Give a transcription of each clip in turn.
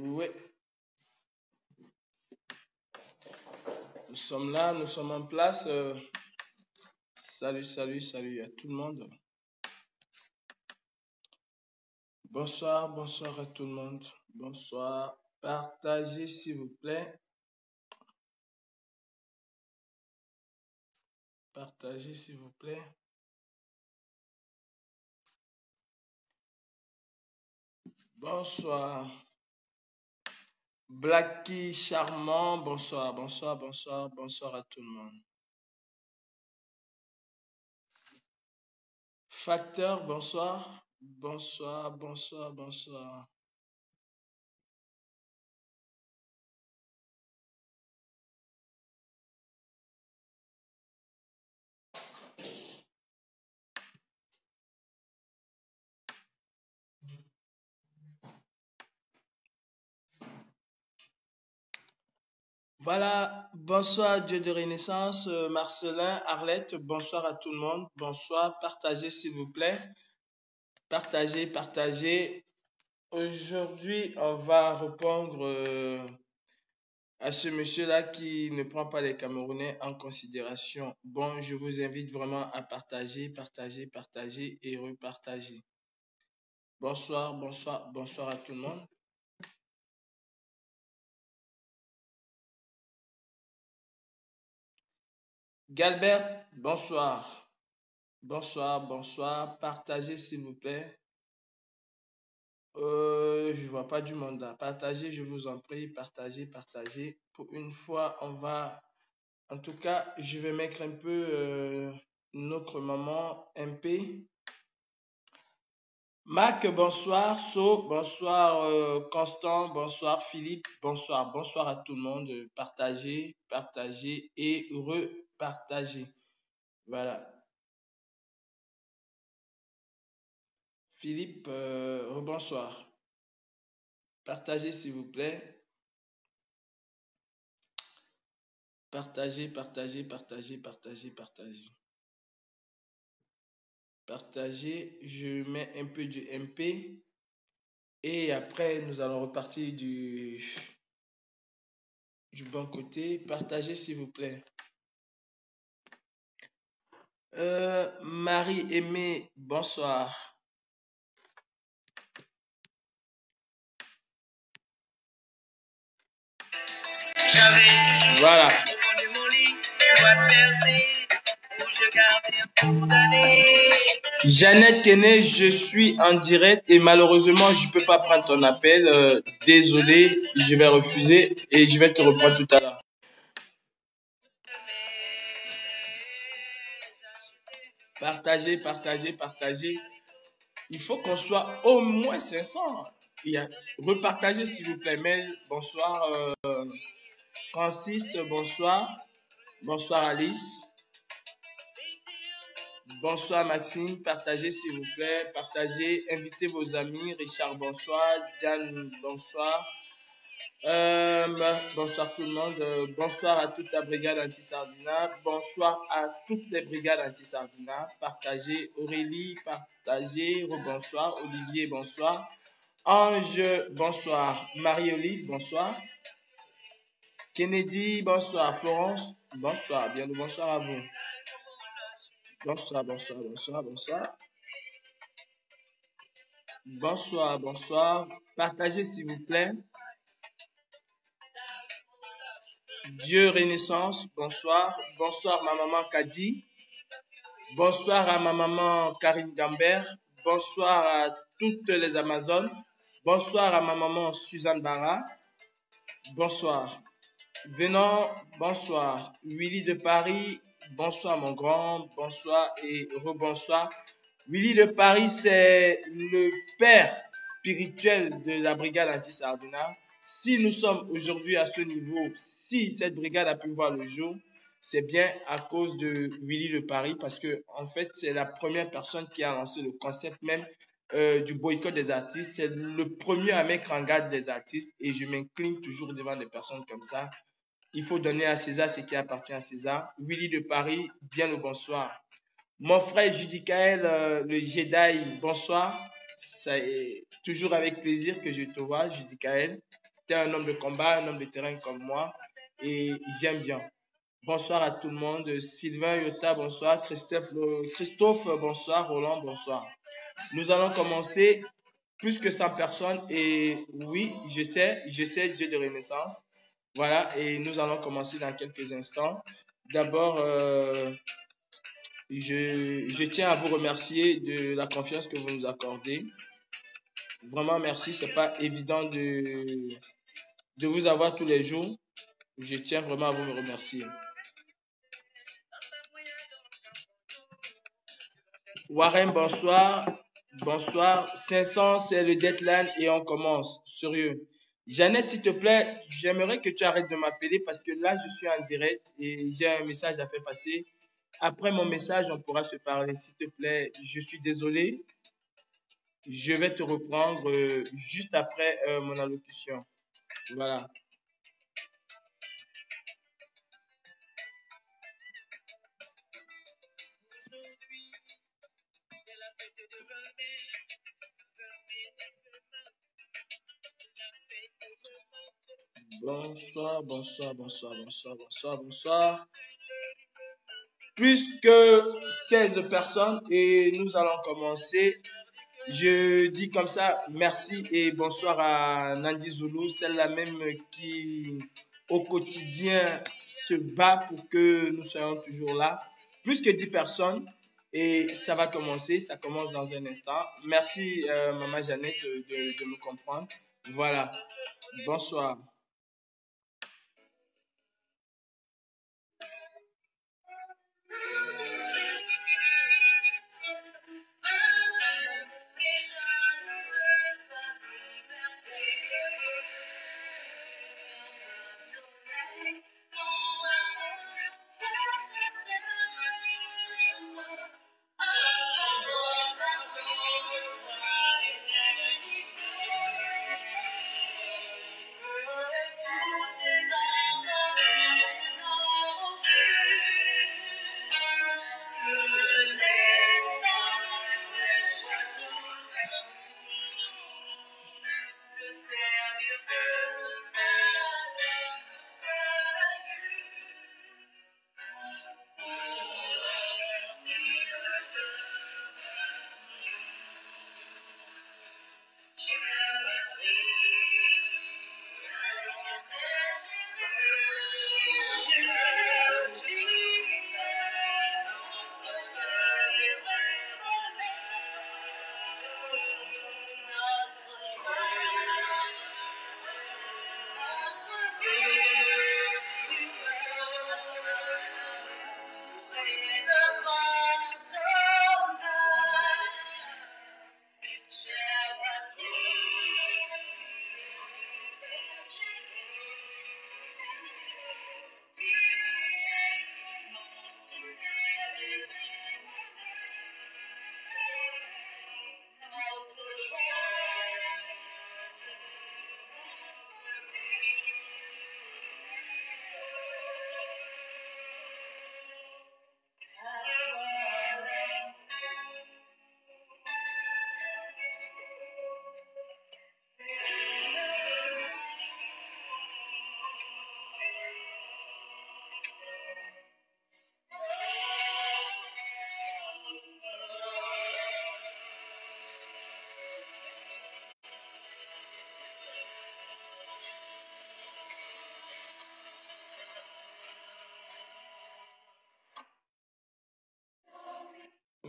Oui, nous sommes là, nous sommes en place. Salut à tout le monde. Bonsoir à tout le monde. Bonsoir. Partagez s'il vous plaît. Partagez s'il vous plaît. Bonsoir. Blacky Charmant, bonsoir à tout le monde. Facteur, bonsoir. Bonsoir. Voilà, bonsoir Dieu de Renaissance, Marcelin, Arlette, bonsoir à tout le monde. Bonsoir, partagez s'il vous plaît. Partagez. Aujourd'hui, on va répondre à ce monsieur-là qui ne prend pas les Camerounais en considération. Bon, je vous invite vraiment à partager et repartager. Bonsoir à tout le monde. Galbert, bonsoir. Partagez s'il vous plaît. Je vois pas du monde là. Partagez, je vous en prie. Partagez. Pour une fois, on va... En tout cas, je vais mettre un peu notre maman MP. Marc, bonsoir. Bonsoir Constant. Bonsoir Philippe. Bonsoir à tout le monde. Partagez et repartagez. Voilà. Philippe, rebonsoir. Partagez s'il vous plaît. Partagez. Partagez. Je mets un peu du MP. Et après, nous allons repartir du bon côté. Partagez s'il vous plaît. Marie-Aimée, bonsoir. Voilà. Jeannette Kenney, je suis en direct et malheureusement, je ne peux pas prendre ton appel. Désolé, je vais refuser et je vais te reprendre tout à l'heure. Partagez. Il faut qu'on soit au moins 500. Repartagez s'il vous plaît. Mel, bonsoir. Francis, bonsoir. Bonsoir Alice. Bonsoir Maxime, partagez s'il vous plaît, partagez, invitez vos amis. Richard, bonsoir. Diane, bonsoir. Bonsoir tout le monde. Bonsoir à toute la brigade anti-Sardina. Bonsoir à toutes les brigades anti-Sardina. Partagez. Aurélie, partagez. Rebonsoir. Olivier, bonsoir. Ange, bonsoir. Marie-Olive, bonsoir. Kennedy, bonsoir. Florence, bonsoir. Bien le bonsoir à vous. Bonsoir. Bonsoir. Partagez s'il vous plaît. Dieu Renaissance, bonsoir. Bonsoir ma maman Kadi. Bonsoir à ma maman Karine Gambert. Bonsoir à toutes les Amazones. Bonsoir à ma maman Suzanne Barra. Bonsoir. Venant, bonsoir. Willy de Paris, bonsoir mon grand. Bonsoir et rebonsoir. Willy de Paris, c'est le père spirituel de la brigade anti-Sardina. Si nous sommes aujourd'hui à ce niveau, si cette brigade a pu voir le jour, c'est bien à cause de Willy de Paris parce que en fait, c'est la première personne qui a lancé le concept même du boycott des artistes. C'est le premier à mettre en garde des artistes et je m'incline toujours devant des personnes comme ça. Il faut donner à César ce qui appartient à César. Willy de Paris, bien le bonsoir. Mon frère Judicaël, le Jedi, bonsoir. C'est toujours avec plaisir que je te vois, Judicaël. tu es un homme de combat, un homme de terrain comme moi et j'aime bien. Bonsoir à tout le monde. Sylvain Yota, bonsoir. Christophe, bonsoir. Roland, bonsoir. Nous allons commencer plus que 100 personnes et oui, je sais, Dieu de Renaissance. Voilà, et nous allons commencer dans quelques instants. D'abord, je tiens à vous remercier de la confiance que vous nous accordez. Vraiment, merci. C'est pas évident de vous avoir tous les jours. Je tiens vraiment à vous remercier. Warren, bonsoir. Bonsoir. 500, c'est le deadline et on commence. Sérieux. Jeannette, s'il te plaît, j'aimerais que tu arrêtes de m'appeler parce que là, je suis en direct et j'ai un message à faire passer. Après mon message, on pourra se parler. S'il te plaît, je suis désolé. Je vais te reprendre juste après mon allocution. Voilà. Bonsoir, bonsoir, bonsoir, bonsoir, bonsoir, bonsoir. Plus que 16 personnes et nous allons commencer. Je dis comme ça, merci et bonsoir à Nandi Zulu, celle-là même qui au quotidien se bat pour que nous soyons toujours là. Plus que 10 personnes et ça va commencer, ça commence dans un instant. Merci Maman Jeannette de me comprendre. Voilà, bonsoir.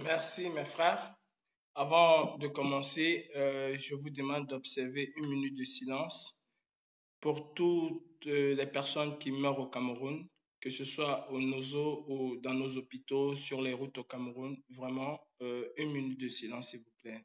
Merci mes frères. Avant de commencer, je vous demande d'observer une minute de silence pour toutes les personnes qui meurent au Cameroun, que ce soit au Nozo ou dans nos hôpitaux, sur les routes au Cameroun. Vraiment, une minute de silence, s'il vous plaît.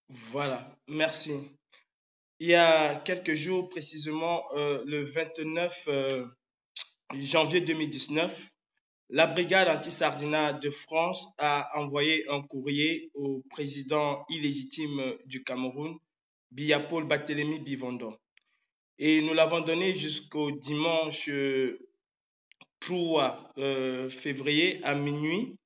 Voilà, merci. Il y a quelques jours, précisément le 29 janvier 2019, la brigade anti-sardinat de France a envoyé un courrier au président illégitime du Cameroun, Biya Paul Barthélémy Bivondon. Et nous l'avons donné jusqu'au dimanche 3 février à minuit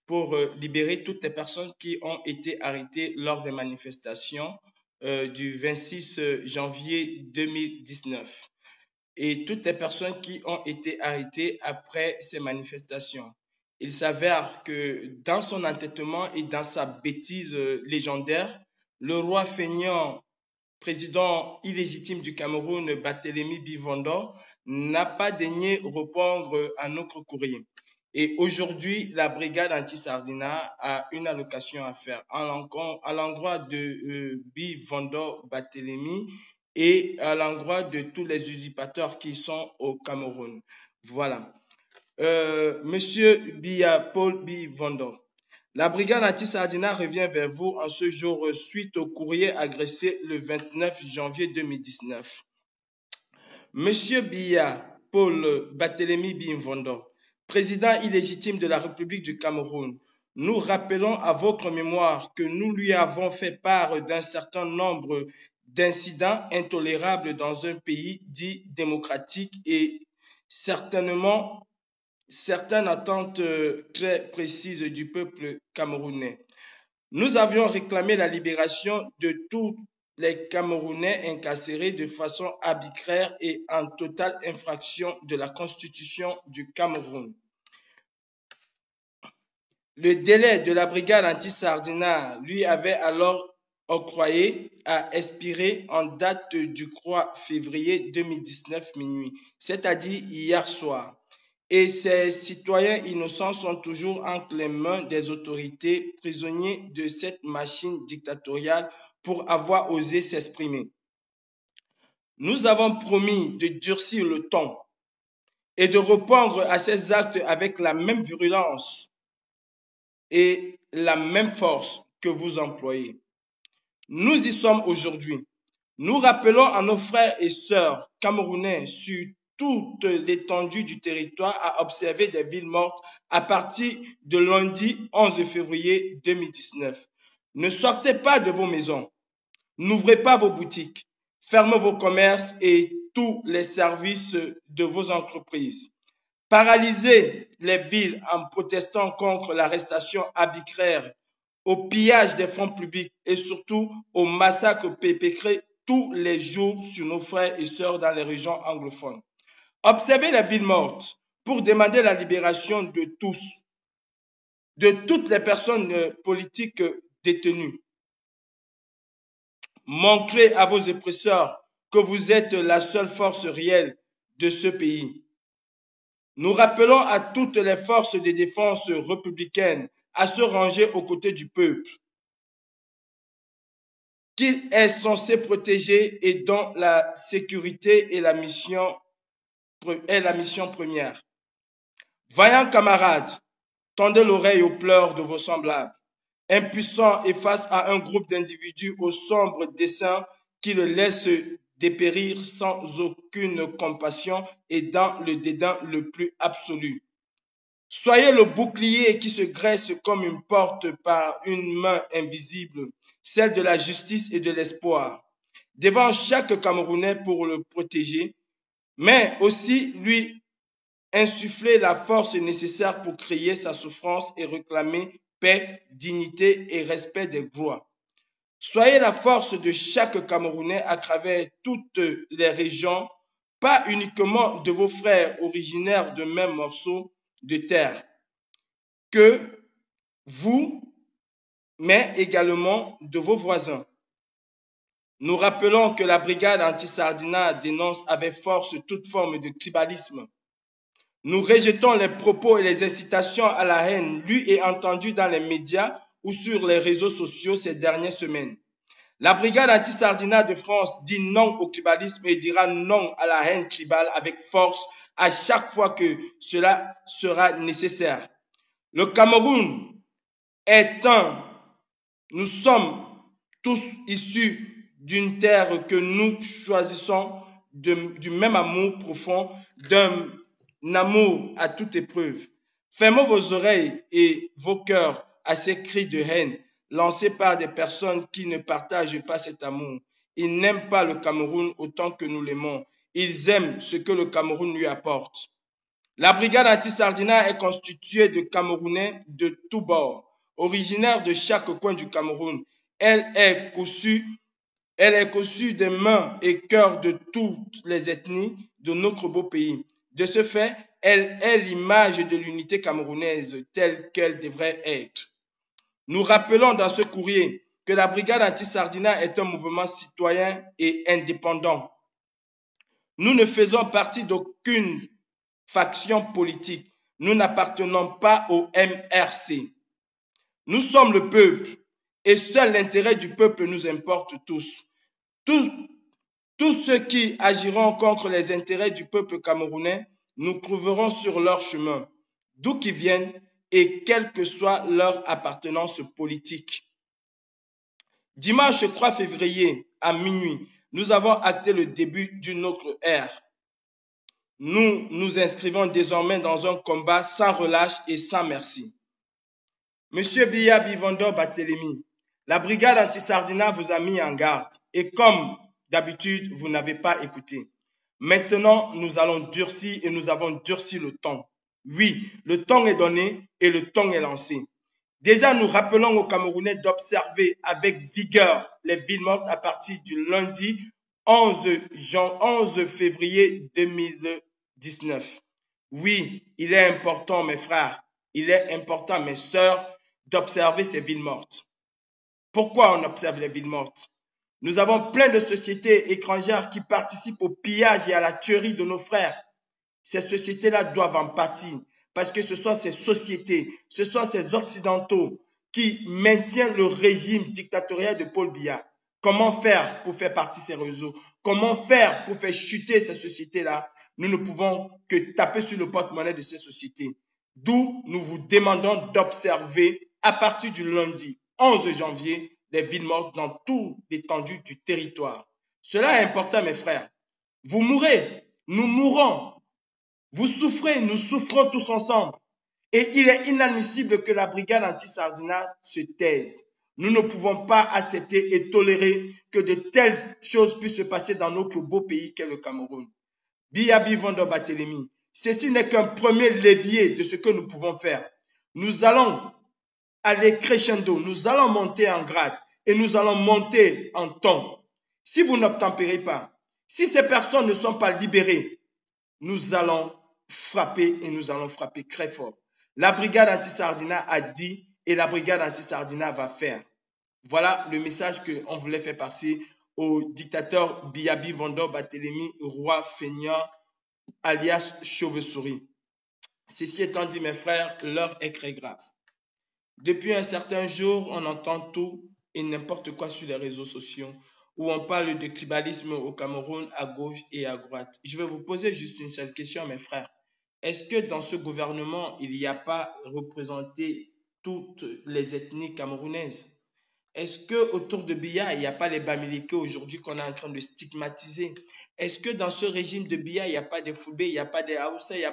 pour libérer toutes les personnes qui ont été arrêtées lors des manifestations du 26 janvier 2019 et toutes les personnes qui ont été arrêtées après ces manifestations. Il s'avère que dans son entêtement et dans sa bêtise légendaire, le roi feignant président illégitime du Cameroun, Barthélémy Bivondon, n'a pas daigné répondre à notre courrier. Et aujourd'hui, la brigade anti-sardinat a une allocation à faire à l'endroit de Bivondon Barthélémy et à l'endroit de tous les usurpateurs qui sont au Cameroun. Voilà. Monsieur Biya Paul Bivondon, la brigade anti-sardinat revient vers vous en ce jour suite au courrier agressé le 29 janvier 2019. Monsieur Biya Paul Barthélémy Bivondon, président illégitime de la République du Cameroun, nous rappelons à votre mémoire que nous lui avons fait part d'un certain nombre d'incidents intolérables dans un pays dit démocratique et certainement certaines attentes très précises du peuple camerounais. Nous avions réclamé la libération de tous les Camerounais incarcérés de façon arbitraire et en totale infraction de la Constitution du Cameroun. Le délai de la brigade anti-sardinat lui avait alors octroyé à expirer en date du 3 février 2019 minuit, c'est-à-dire hier soir. Et ces citoyens innocents sont toujours entre les mains des autorités, prisonniers de cette machine dictatoriale pour avoir osé s'exprimer. Nous avons promis de durcir le ton et de répondre à ces actes avec la même virulence et la même force que vous employez. Nous y sommes aujourd'hui. Nous rappelons à nos frères et sœurs camerounais sur toute l'étendue du territoire à observer des villes mortes à partir de lundi 11 février 2019. Ne sortez pas de vos maisons, n'ouvrez pas vos boutiques, fermez vos commerces et tous les services de vos entreprises. Paralysez les villes en protestant contre l'arrestation arbitraire, au pillage des fonds publics et surtout au massacre perpétré tous les jours sur nos frères et sœurs dans les régions anglophones. Observez les villes mortes pour demander la libération de tous, de toutes les personnes politiques détenues. Montrez à vos oppresseurs que vous êtes la seule force réelle de ce pays. Nous rappelons à toutes les forces de défense républicaines à se ranger aux côtés du peuple, qu'il est censé protéger et dont la sécurité est la mission première. Vaillants camarades, tendez l'oreille aux pleurs de vos semblables, impuissants et face à un groupe d'individus aux sombres desseins qui le laissent dépérir sans aucune compassion et dans le dédain le plus absolu. Soyez le bouclier qui se graisse comme une porte par une main invisible, celle de la justice et de l'espoir, devant chaque Camerounais pour le protéger, mais aussi lui insuffler la force nécessaire pour créer sa souffrance et réclamer paix, dignité et respect des droits. Soyez la force de chaque Camerounais à travers toutes les régions, pas uniquement de vos frères originaires de même morceau de terre que vous, mais également de vos voisins. Nous rappelons que la brigade anti-sardinat dénonce avec force toute forme de tribalisme. Nous rejetons les propos et les incitations à la haine lus et entendus dans les médias ou sur les réseaux sociaux ces dernières semaines. La brigade anti-sardinat de France dit non au tribalisme et dira non à la haine tribale avec force à chaque fois que cela sera nécessaire. Le Cameroun est nous sommes tous issus d'une terre que nous choisissons du même amour profond, d'un amour à toute épreuve. Fermez vos oreilles et vos cœurs à ces cris de haine lancés par des personnes qui ne partagent pas cet amour. Ils n'aiment pas le Cameroun autant que nous l'aimons. Ils aiment ce que le Cameroun lui apporte. La brigade anti-Sardina est constituée de Camerounais de tous bords, originaires de chaque coin du Cameroun. Elle est cousue des mains et cœurs de toutes les ethnies de notre beau pays. De ce fait, elle est l'image de l'unité camerounaise telle qu'elle devrait être. Nous rappelons dans ce courrier que la brigade anti-Sardina est un mouvement citoyen et indépendant. Nous ne faisons partie d'aucune faction politique. Nous n'appartenons pas au MRC. Nous sommes le peuple et seul l'intérêt du peuple nous importe tous. Tous ceux qui agiront contre les intérêts du peuple camerounais nous trouverons sur leur chemin, d'où qu'ils viennent et quelle que soit leur appartenance politique. Dimanche 3 février à minuit, nous avons acté le début d'une autre ère. Nous nous inscrivons désormais dans un combat sans relâche et sans merci. Monsieur Biya Bivando Barthélémy, la brigade anti-Sardina vous a mis en garde et comme d'habitude, vous n'avez pas écouté. Maintenant, nous allons durcir et nous avons durci le ton. Oui, le ton est donné et le ton est lancé. Déjà, nous rappelons aux Camerounais d'observer avec vigueur les villes mortes à partir du lundi 11 février 2019. Oui, il est important, mes frères, il est important, mes sœurs, d'observer ces villes mortes. Pourquoi on observe les villes mortes? Nous avons plein de sociétés étrangères qui participent au pillage et à la tuerie de nos frères. Ces sociétés-là doivent en pâtir parce que ce sont ces sociétés, ce sont ces occidentaux qui maintiennent le régime dictatorial de Paul Biya. Comment faire pour faire partie de ces réseaux? Comment faire pour faire chuter ces sociétés-là? Nous ne pouvons que taper sur le porte-monnaie de ces sociétés. D'où nous vous demandons d'observer à partir du lundi 11 janvier les villes mortes dans toute l'étendue du territoire. Cela est important, mes frères. Vous mourrez, nous mourrons. Vous souffrez, nous souffrons tous ensemble. Et il est inadmissible que la brigade anti-Sardina se taise. Nous ne pouvons pas accepter et tolérer que de telles choses puissent se passer dans notre beau pays qu'est le Cameroun. Biya Bivando Barthélémy, ceci n'est qu'un premier levier de ce que nous pouvons faire. Nous allons aller crescendo, nous allons monter en grade et nous allons monter en ton. Si vous n'obtempérez pas, si ces personnes ne sont pas libérées, nous allons frapper et nous allons frapper très fort. La brigade anti-Sardina a dit et la brigade anti-Sardina va faire. Voilà le message qu'on voulait faire passer au dictateur Biya Bivando Barthélémy, roi feignant, alias chauve-souris. Ceci étant dit, mes frères, l'heure est très grave. Depuis un certain jour, on entend tout et n'importe quoi sur les réseaux sociaux où on parle de tribalisme au Cameroun à gauche et à droite. Je vais vous poser juste une seule question, mes frères. Est-ce que dans ce gouvernement, il n'y a pas représenté toutes les ethnies camerounaises? Est-ce qu'autour de Biya, il n'y a pas les Bamileke aujourd'hui qu'on est en train de stigmatiser? Est-ce que dans ce régime de Biya, il n'y a pas des Foubé, il n'y a pas des Haoussa, il n'y a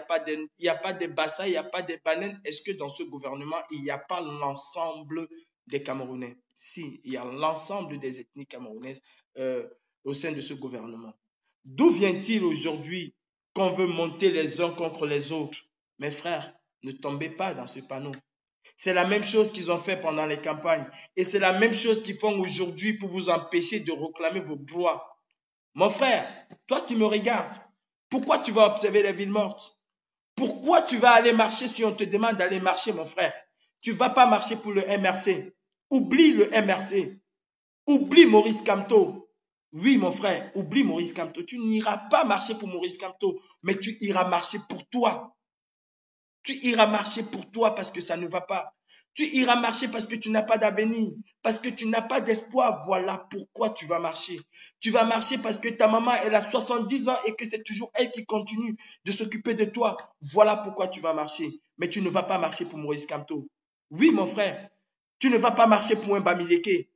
pas des Bassa, il n'y a pas des Banen? Est-ce que dans ce gouvernement, il n'y a pas l'ensemble des Camerounais? Si, il y a l'ensemble des ethnies camerounaises au sein de ce gouvernement. D'où vient-il aujourd'hui qu'on veut monter les uns contre les autres? Mes frères, ne tombez pas dans ce panneau. C'est la même chose qu'ils ont fait pendant les campagnes. Et c'est la même chose qu'ils font aujourd'hui pour vous empêcher de réclamer vos droits. Mon frère, toi qui me regardes, pourquoi tu vas observer les villes mortes? Pourquoi tu vas aller marcher si on te demande d'aller marcher, mon frère? Tu ne vas pas marcher pour le MRC. Oublie le MRC. Oublie Maurice Kamto. Oui, mon frère, oublie Maurice Kamto. Tu n'iras pas marcher pour Maurice Kamto, mais tu iras marcher pour toi. Tu iras marcher pour toi parce que ça ne va pas. Tu iras marcher parce que tu n'as pas d'avenir, parce que tu n'as pas d'espoir. Voilà pourquoi tu vas marcher. Tu vas marcher parce que ta maman, elle a 70 ans et que c'est toujours elle qui continue de s'occuper de toi. Voilà pourquoi tu vas marcher. Mais tu ne vas pas marcher pour Maurice Kamto. Oui, mon frère, tu ne vas pas marcher pour un Bamileke.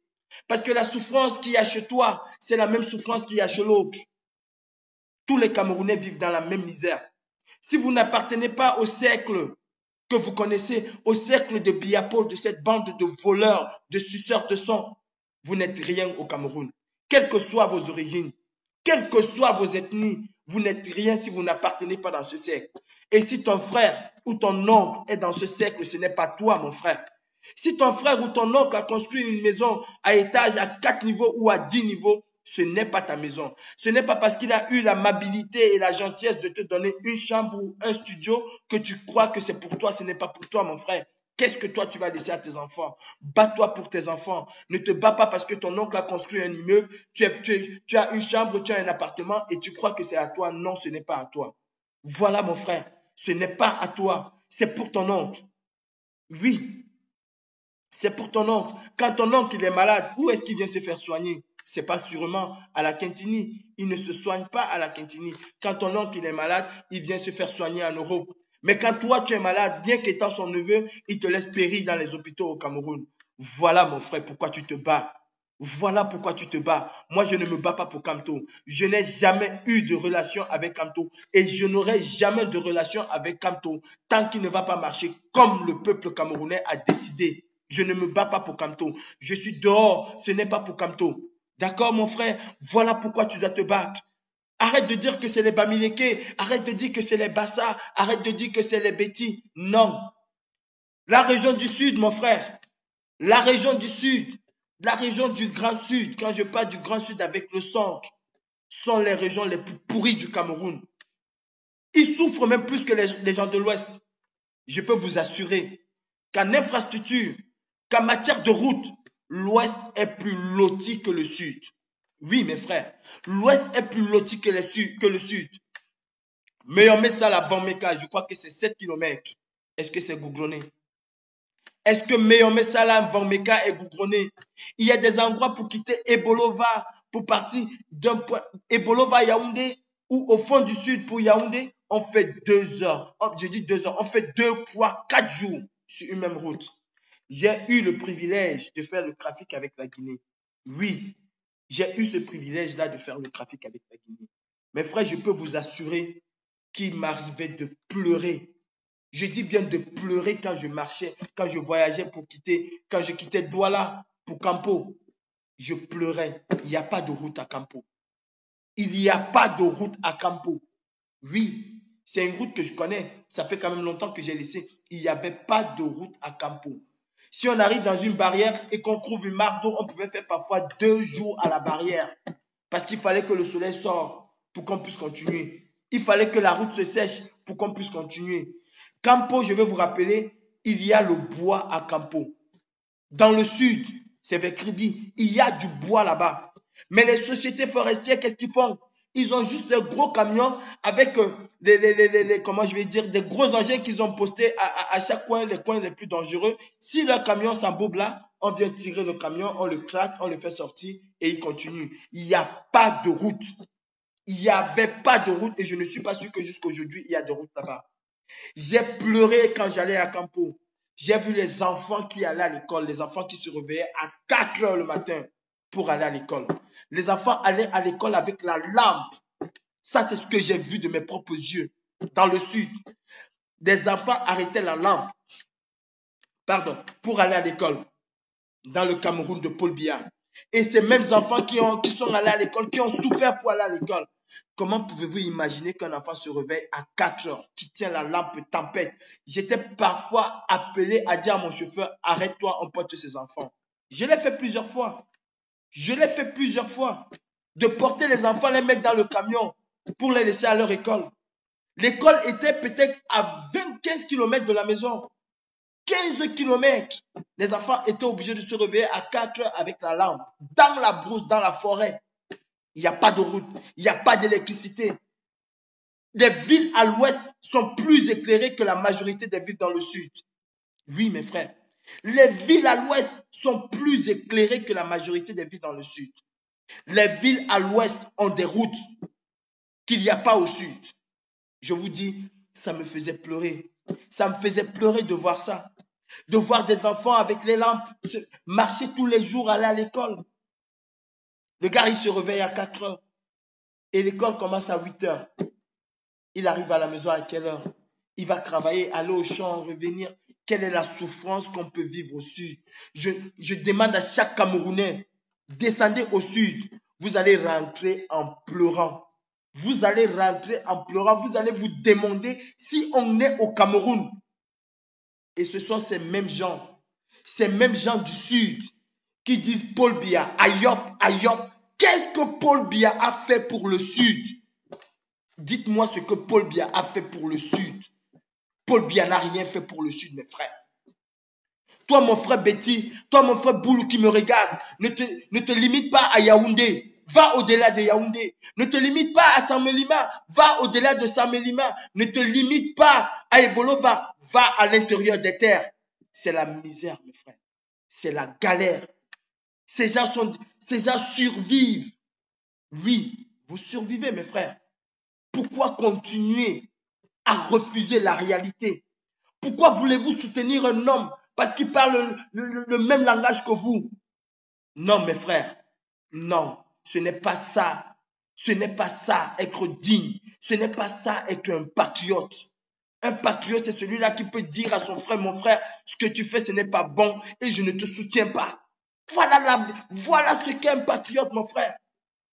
Parce que la souffrance qu'il y a chez toi, c'est la même souffrance qu'il y a chez l'autre. Tous les Camerounais vivent dans la même misère. Si vous n'appartenez pas au cercle que vous connaissez, au cercle de Biapol, de cette bande de voleurs, de suceurs de sang, vous n'êtes rien au Cameroun. Quelles que soient vos origines, quelles que soient vos ethnies, vous n'êtes rien si vous n'appartenez pas dans ce cercle. Et si ton frère ou ton oncle est dans ce cercle, ce n'est pas toi, mon frère. Si ton frère ou ton oncle a construit une maison à étage à 4 niveaux ou à 10 niveaux, ce n'est pas ta maison. Ce n'est pas parce qu'il a eu l'amabilité et la gentillesse de te donner une chambre ou un studio que tu crois que c'est pour toi. Ce n'est pas pour toi, mon frère. Qu'est-ce que toi, tu vas laisser à tes enfants? Bats-toi pour tes enfants. Ne te bats pas parce que ton oncle a construit un immeuble, tu as une chambre, tu as un appartement et tu crois que c'est à toi. Non, ce n'est pas à toi. Voilà, mon frère. Ce n'est pas à toi. C'est pour ton oncle. Oui, c'est pour ton oncle. Quand ton oncle il est malade, où est-ce qu'il vient se faire soigner? C'est pas sûrement à la Quintini. Il ne se soigne pas à la Quintini. Quand ton oncle il est malade, il vient se faire soigner en Europe. Mais quand toi tu es malade, bien qu'étant son neveu, il te laisse périr dans les hôpitaux au Cameroun. Voilà mon frère, pourquoi tu te bats. Voilà pourquoi tu te bats. Moi, je ne me bats pas pour Kamto. Je n'ai jamais eu de relation avec Kamto et je n'aurai jamais de relation avec Kamto tant qu'il ne va pas marcher comme le peuple camerounais a décidé. Je ne me bats pas pour Kamto. Je suis dehors, ce n'est pas pour Kamto. D'accord, mon frère? Voilà pourquoi tu dois te battre. Arrête de dire que c'est les Bamileke, arrête de dire que c'est les Bassa, arrête de dire que c'est les Betty. Non. La région du Sud, mon frère. La région du Sud. La région du Grand Sud. Quand je parle du Grand Sud avec le centre, sont les régions les plus pourries du Cameroun. Ils souffrent même plus que les gens de l'Ouest. Je peux vous assurer qu'en infrastructure, qu'en matière de route, l'Ouest est plus loti que le Sud. Oui, mes frères, l'Ouest est plus loti que le Sud. Mais on met ça à la Vameka, je crois que c'est 7 km. Est-ce que c'est goudronné? Est-ce que Meyomé Salam, Vameka est goudronné? Il y a des endroits pour quitter Ebolova, pour partir d'un point Ebolova Yaoundé ou au fond du sud pour Yaoundé, on fait 2 heures. Oh, je dis 2 heures, on fait 2, 3, 4 jours sur une même route. J'ai eu le privilège de faire le trafic avec la Guinée. Oui, j'ai eu ce privilège-là de faire le trafic avec la Guinée. Mes frères, je peux vous assurer qu'il m'arrivait de pleurer. Je dis bien de pleurer quand je marchais, quand je voyageais quand je quittais Douala pour Campo. Je pleurais. Il n'y a pas de route à Campo. Il n'y a pas de route à Campo. Oui, c'est une route que je connais. Ça fait quand même longtemps que j'ai laissé. Il n'y avait pas de route à Campo. Si on arrive dans une barrière et qu'on trouve une mare d'eau, on pouvait faire parfois 2 jours à la barrière. Parce qu'il fallait que le soleil sorte pour qu'on puisse continuer. Il fallait que la route se sèche pour qu'on puisse continuer. Campo, je vais vous rappeler, il y a le bois à Campo. Dans le sud, c'est vers Kribi, il y a du bois là-bas. Mais les sociétés forestières, qu'est-ce qu'ils font? Ils ont juste des gros camions avec comment je vais dire, des gros engins qu'ils ont postés à chaque coin, les coins les plus dangereux. Si leur camion s'embourbe là, on vient tirer le camion, on le claque, on le fait sortir et il continue. Il n'y a pas de route. Il n'y avait pas de route et je ne suis pas sûr que jusqu'à aujourd'hui, il y a de route là-bas. J'ai pleuré quand j'allais à Campo. J'ai vu les enfants qui allaient à l'école, les enfants qui se réveillaient à 4 heures le matin pour aller à l'école. Les enfants allaient à l'école avec la lampe. Ça, c'est ce que j'ai vu de mes propres yeux dans le sud. Des enfants arrêtaient la lampe pour aller à l'école dans le Cameroun de Paul Biya. Et ces mêmes enfants qui sont allés à l'école, qui ont souffert pour aller à l'école. Comment pouvez-vous imaginer qu'un enfant se réveille à 4 heures, qui tient la lampe tempête? J'étais parfois appelé à dire à mon chauffeur, arrête-toi, on porte ces enfants. Je l'ai fait plusieurs fois. Je l'ai fait plusieurs fois. De porter les enfants, les mettre dans le camion pour les laisser à leur école. L'école était peut-être à 15 km de la maison. 15 km. Les enfants étaient obligés de se réveiller à 4 heures avec la lampe, dans la brousse, dans la forêt. Il n'y a pas de route, il n'y a pas d'électricité. Les villes à l'ouest sont plus éclairées que la majorité des villes dans le sud. Oui, mes frères. Les villes à l'ouest sont plus éclairées que la majorité des villes dans le sud. Les villes à l'ouest ont des routes qu'il n'y a pas au sud. Je vous dis, ça me faisait pleurer. Ça me faisait pleurer de voir ça. de voir des enfants avec les lampes marcher tous les jours, aller à l'école. Le gars, il se réveille à 4 heures et l'école commence à 8 heures. Il arrive à la maison à quelle heure? Il va travailler, aller au champ, revenir. Quelle est la souffrance qu'on peut vivre au sud? Je demande à chaque Camerounais, descendez au sud. Vous allez rentrer en pleurant. Vous allez rentrer en pleurant. Vous allez vous demander si on est au Cameroun. Et ce sont ces mêmes gens du sud qui disent Paul Biya, Ayop, Ayop. Qu'est-ce que Paul Biya a fait pour le sud? Dites-moi ce que Paul Biya a fait pour le sud. Paul Biya n'a rien fait pour le sud, mes frères. Toi, mon frère Betty, toi, mon frère Boulou qui me regarde, ne te limite pas à Yaoundé. Va au-delà de Yaoundé. Ne te limite pas à Samelima. Va au-delà de Samelima. Ne te limite pas à Ebolo. Va à l'intérieur des terres. C'est la misère, mes frères. C'est la galère. Ces gens survivent. Oui, vous survivez, mes frères. Pourquoi continuer à refuser la réalité? Pourquoi voulez-vous soutenir un homme parce qu'il parle le même langage que vous? Non, mes frères. Non, ce n'est pas ça. Ce n'est pas ça, être digne. Ce n'est pas ça, être un patriote. Un patriote, c'est celui-là qui peut dire à son frère, mon frère, ce que tu fais, ce n'est pas bon et je ne te soutiens pas. Voilà ce qu'est un patriote, mon frère.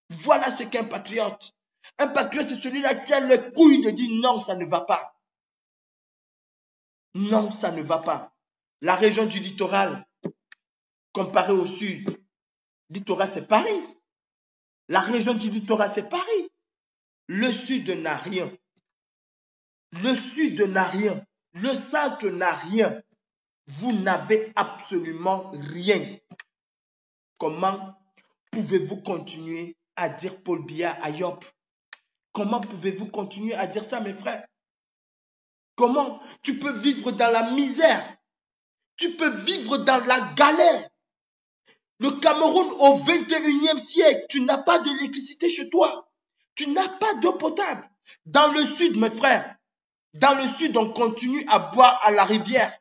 Voilà ce qu'est un patriote. Un patriote, c'est celui-là qui a le couille de dire non, ça ne va pas. Non, ça ne va pas. La région du littoral, comparée au sud, littoral, c'est Paris. La région du littoral, c'est Paris. Le sud n'a rien. Le sud n'a rien. Le centre n'a rien. Vous n'avez absolument rien. Comment pouvez-vous continuer à dire Paul Biya Ayop? Comment pouvez-vous continuer à dire ça, mes frères? Comment tu peux vivre dans la misère? Tu peux vivre dans la galère. Le Cameroun au 21e siècle, tu n'as pas d'électricité chez toi. Tu n'as pas d'eau potable. Dans le sud, mes frères, dans le sud, on continue à boire à la rivière.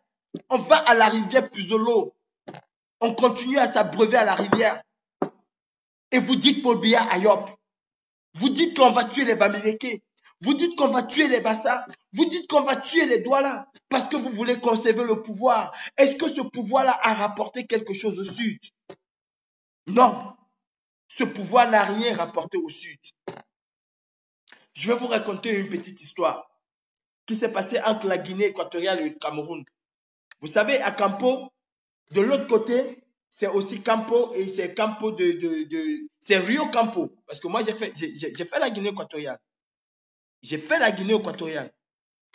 On va à la rivière Puzolo. On continue à s'abreuver à la rivière. Et vous dites Paul Biya Ayop. Vous dites qu'on va tuer les Bamileke. Vous dites qu'on va tuer les Bassa. Vous dites qu'on va tuer les Douala. Parce que vous voulez conserver le pouvoir. Est-ce que ce pouvoir-là a rapporté quelque chose au sud? Non. Ce pouvoir n'a rien rapporté au sud. Je vais vous raconter une petite histoire qui s'est passée entre la Guinée équatoriale et le Cameroun. Vous savez, à Campo, de l'autre côté, c'est aussi Campo et c'est Campo c'est Rio Campo. Parce que moi, j'ai fait la Guinée équatoriale. J'ai fait la Guinée équatoriale.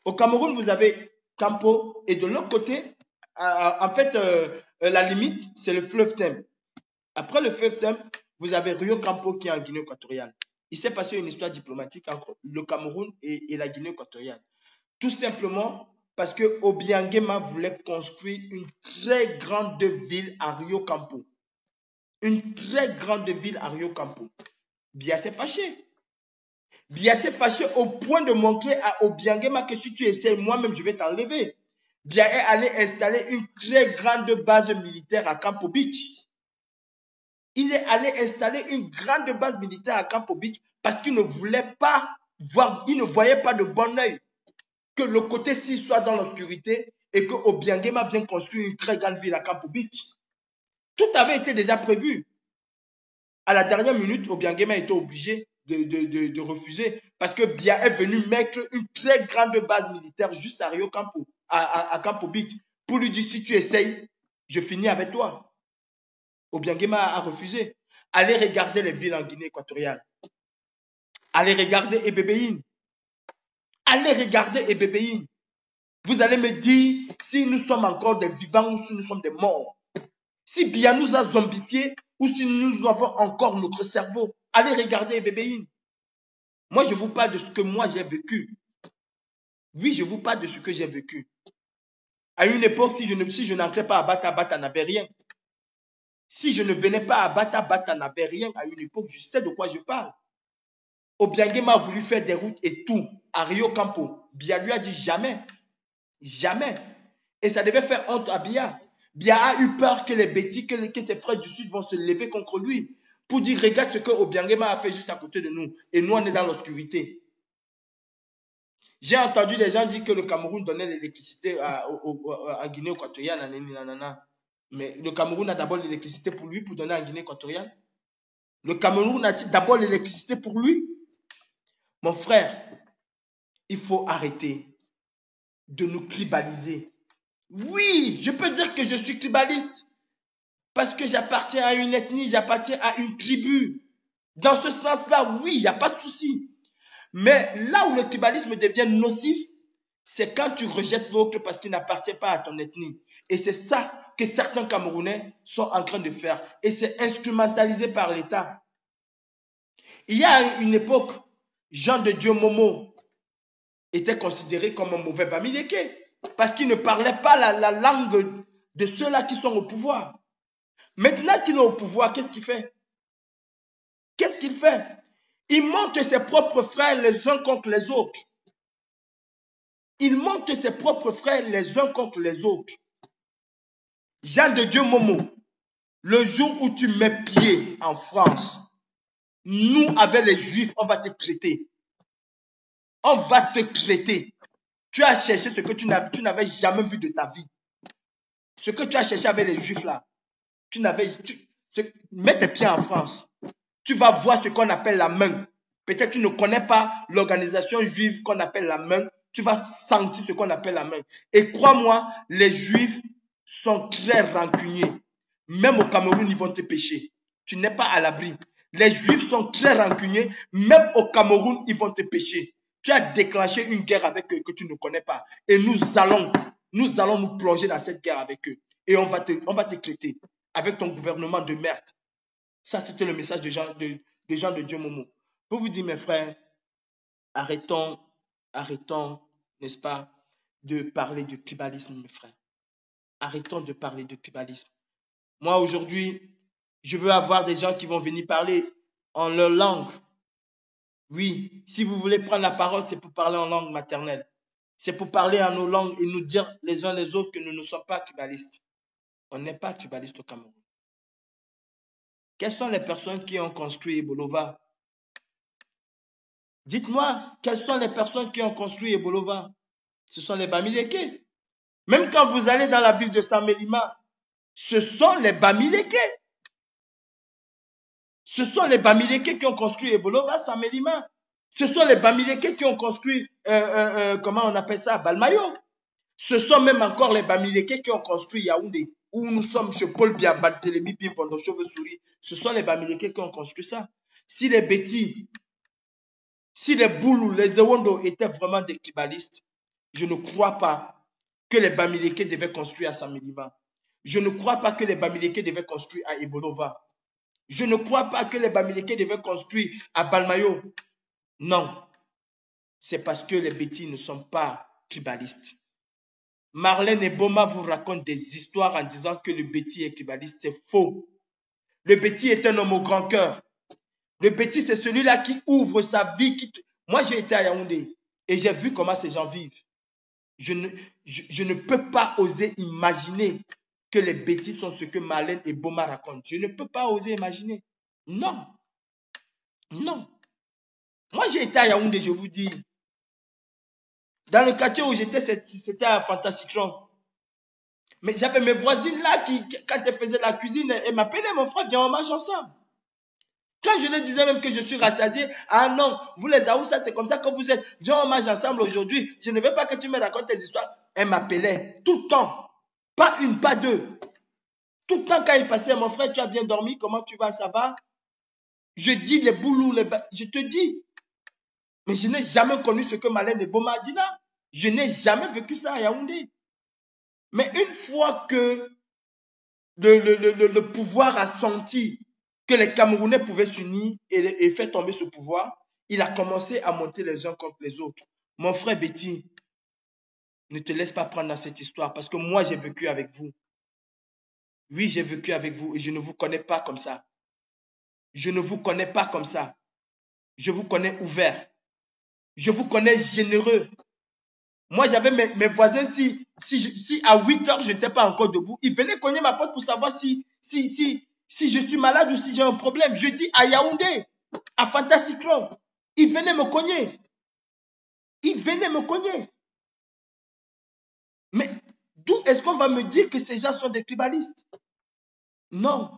Au Cameroun, vous avez Campo et de l'autre côté, en fait, la limite, c'est le fleuve Tem. Après le fleuve Tem, vous avez Rio Campo qui est en Guinée équatoriale. Il s'est passé une histoire diplomatique entre le Cameroun et la Guinée équatoriale. Tout simplement parce que Obiangema voulait construire une très grande ville à Rio Campo. Une très grande ville à Rio Campo. Biya s'est fâché. Biya s'est fâché au point de montrer à Obiangema que si tu essaies, moi-même, je vais t'enlever. Biya est allé installer une très grande base militaire à Campo Beach. Il est allé installer une grande base militaire à Campo Beach parce qu'il ne voulait pas voir, il ne voyait pas de bon oeil que le côté ci soit dans l'obscurité et que Obiangema vienne construire une très grande ville à Campo Beach. Tout avait été déjà prévu. À la dernière minute, Obiangema était obligé de refuser parce que Biya est venu mettre une très grande base militaire juste à Rio Campo, à Campo Beach, pour lui dire si tu essayes, je finis avec toi. Obiangema a refusé. Allez regarder les villes en Guinée équatoriale. Allez regarder Ebébéine. Allez regarder Ebébéine. Vous allez me dire si nous sommes encore des vivants ou si nous sommes des morts. Si Biya nous a zombifiés ou si nous avons encore notre cerveau. Allez regarder Ebébéine. Moi, je vous parle de ce que moi j'ai vécu. Oui, je vous parle de ce que j'ai vécu. À une époque, si je n'entrais pas à Bata, Bata n'avait rien. Si je ne venais pas à Bata, Bata n'avait rien à une époque. Je sais de quoi je parle. Obiangema a voulu faire des routes et tout à Rio Campo. Biya lui a dit jamais. Jamais. Et ça devait faire honte à Biya. Biya a eu peur que les bêtis, que ses frères du Sud vont se lever contre lui. Pour dire, regarde ce que Obiangema a fait juste à côté de nous. Et nous, on est dans l'obscurité. J'ai entendu des gens dire que le Cameroun donnait l'électricité à Guinée équatoriale. Mais le Cameroun a d'abord l'électricité pour lui, pour donner à Guinée équatoriale. Le Cameroun a d'abord l'électricité pour lui. Mon frère, il faut arrêter de nous tribaliser. Oui, je peux dire que je suis tribaliste. Parce que j'appartiens à une ethnie, j'appartiens à une tribu. Dans ce sens-là, oui, il n'y a pas de souci. Mais là où le tribalisme devient nocif, c'est quand tu rejettes l'autre parce qu'il n'appartient pas à ton ethnie. Et c'est ça que certains Camerounais sont en train de faire. Et c'est instrumentalisé par l'État. Il y a une époque, Jean de Dieu Momo était considéré comme un mauvais Bamileke parce qu'il ne parlait pas la langue de ceux-là qui sont au pouvoir. Maintenant qu'il est au pouvoir, qu'est-ce qu'il fait? Qu'est-ce qu'il fait? Il monte ses propres frères les uns contre les autres. Il monte ses propres frères les uns contre les autres. Jean de Dieu Momo, le jour où tu mets pied en France, nous, avec les Juifs, on va te traiter. On va te traiter. Tu as cherché ce que tu n'avais jamais vu de ta vie. Ce que tu as cherché avec les Juifs là, mets tes pieds en France. Tu vas voir ce qu'on appelle la main. Peut-être tu ne connais pas l'organisation juive qu'on appelle la main. Tu vas sentir ce qu'on appelle la main. Et crois-moi, les Juifs sont très rancuniers. Même au Cameroun, ils vont te pécher. Tu n'es pas à l'abri. Les Juifs sont très rancuniers. Même au Cameroun, ils vont te pécher. Tu as déclenché une guerre avec eux que tu ne connais pas. Et nous allons nous plonger dans cette guerre avec eux. Et on va te traiter avec ton gouvernement de merde. Ça, c'était le message des gens de Dieu Momo. Pour vous dire, mes frères, arrêtons, n'est-ce pas, de parler de tribalisme, mes frères. Arrêtons de parler de tribalisme. Moi, aujourd'hui, je veux avoir des gens qui vont venir parler en leur langue. Oui, si vous voulez prendre la parole, c'est pour parler en langue maternelle. C'est pour parler en nos langues et nous dire les uns les autres que nous ne sommes pas tribalistes. On n'est pas tribaliste au Cameroun. Quelles sont les personnes qui ont construit Ebolova? Dites-moi, quelles sont les personnes qui ont construit Ebolova? Ce sont les Bamileke. Même quand vous allez dans la ville de Saint-Mélima, ce sont les Bamileke. Ce sont les Bamileke qui ont construit Ebolova, Saint-Mélima. Ce sont les Bamileke qui ont construit, comment on appelle ça, Balmayo. Ce sont même encore les Bamileke qui ont construit Yaoundé, où nous sommes chez Paul Biya, Barthélémy Pimpondo, Chauve-souris. Ce sont les Bamileke qui ont construit ça. Si les Bétis, si les Boulou, les Ewondo étaient vraiment des tribalistes, je ne crois pas que les Bamileke devaient construire à Saint-Mélima. Je ne crois pas que les Bamileke devaient construire à Ebolova. Je ne crois pas que les Bamileke devaient construire à Balmayo. Non. C'est parce que les Bétis ne sont pas tribalistes. Marlène Eboma vous raconte des histoires en disant que le Béti est tribaliste. C'est faux. Le Béti est un homme au grand cœur. Le Béti, c'est celui-là qui ouvre sa vie. Moi, j'ai été à Yaoundé et j'ai vu comment ces gens vivent. Je ne peux pas oser imaginer que les Bétis sont ce que Marlène Eboma raconte. Je ne peux pas oser imaginer. Non. Non. Moi, j'ai été à Yaoundé, je vous dis. Dans le quartier où j'étais, c'était à Fantasycron. Mais j'avais mes voisines là qui, quand elles faisaient la cuisine, elles m'appelaient, mon frère, viens, on mange ensemble. Quand je leur disais même que je suis rassasié, ah non, vous les Aoussa, c'est comme ça que vous êtes. Viens, on mange ensemble aujourd'hui. Je ne veux pas que tu me racontes tes histoires. Elles m'appelaient tout le temps. Pas une, pas deux. Tout le temps quand ils passaient, mon frère, tu as bien dormi, comment tu vas, ça va? Je dis les boulous, je te dis. Mais je n'ai jamais connu ce que Marlène Eboma a dit là. Je n'ai jamais vécu ça à Yaoundé. Mais une fois que le pouvoir a senti que les Camerounais pouvaient s'unir et faire tomber ce pouvoir, il a commencé à monter les uns contre les autres. Mon frère Betty, ne te laisse pas prendre dans cette histoire parce que moi j'ai vécu avec vous. Oui, j'ai vécu avec vous et je ne vous connais pas comme ça. Je ne vous connais pas comme ça. Je vous connais ouvert. Je vous connais généreux. Moi, j'avais mes voisins, si à 8 heures, je n'étais pas encore debout, ils venaient cogner ma porte pour savoir si je suis malade ou si j'ai un problème. Je dis à Yaoundé, à Fantasyclub, ils venaient me cogner. Ils venaient me cogner. Mais d'où est-ce qu'on va me dire que ces gens sont des tribalistes? Non,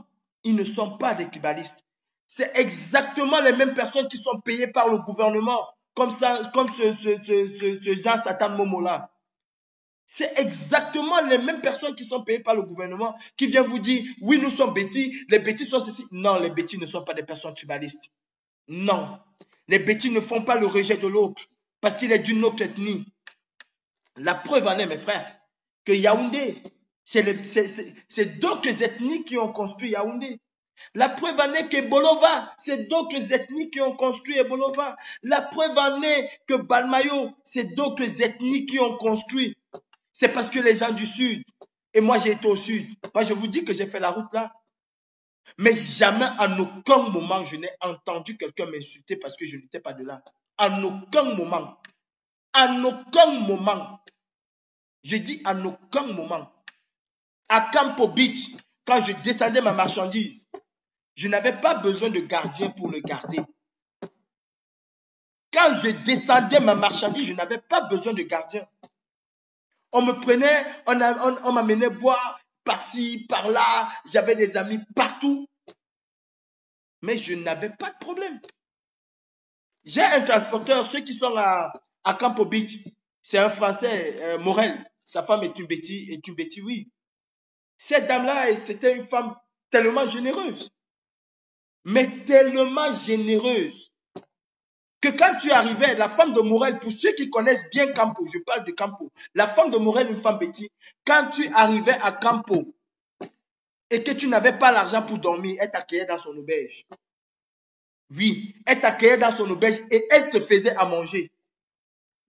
ils ne sont pas des tribalistes. C'est exactement les mêmes personnes qui sont payées par le gouvernement, comme ce Jean Satan Momo-là. C'est exactement les mêmes personnes qui sont payées par le gouvernement qui viennent vous dire, oui, nous sommes bêtis, les bêtis sont ceci. Non, les bêtis ne sont pas des personnes tribalistes. Non, les bêtis ne font pas le rejet de l'autre parce qu'il est d'une autre ethnie. La preuve en est, mes frères, que Yaoundé, c'est d'autres ethnies qui ont construit Yaoundé. La preuve en est que Bolova, c'est d'autres ethnies qui ont construit Bolova. La preuve en est que Balmayo, c'est d'autres ethnies qui ont construit. C'est parce que les gens du sud, et moi j'ai été au sud, moi je vous dis que j'ai fait la route là. Mais jamais, en aucun moment, je n'ai entendu quelqu'un m'insulter parce que je n'étais pas de là. En aucun moment. En aucun moment. Je dis en aucun moment. À Campo Beach, quand je descendais ma marchandise, je n'avais pas besoin de gardien pour le garder. Quand je descendais ma marchandise, je n'avais pas besoin de gardien. On me prenait, on m'amenait boire par-ci, par-là. J'avais des amis partout. Mais je n'avais pas de problème. J'ai un transporteur, ceux qui sont à Campo Beach. C'est un Français, Morel. Sa femme est une bêtise, oui. Cette dame-là, c'était une femme tellement généreuse. Mais tellement généreuse. Que quand tu arrivais, la femme de Morel, pour ceux qui connaissent bien Campo, je parle de Campo, la femme de Morel, une femme bêtise, quand tu arrivais à Campo et que tu n'avais pas l'argent pour dormir, elle t'accueillait dans son auberge. Oui, elle t'accueillait dans son auberge et elle te faisait à manger.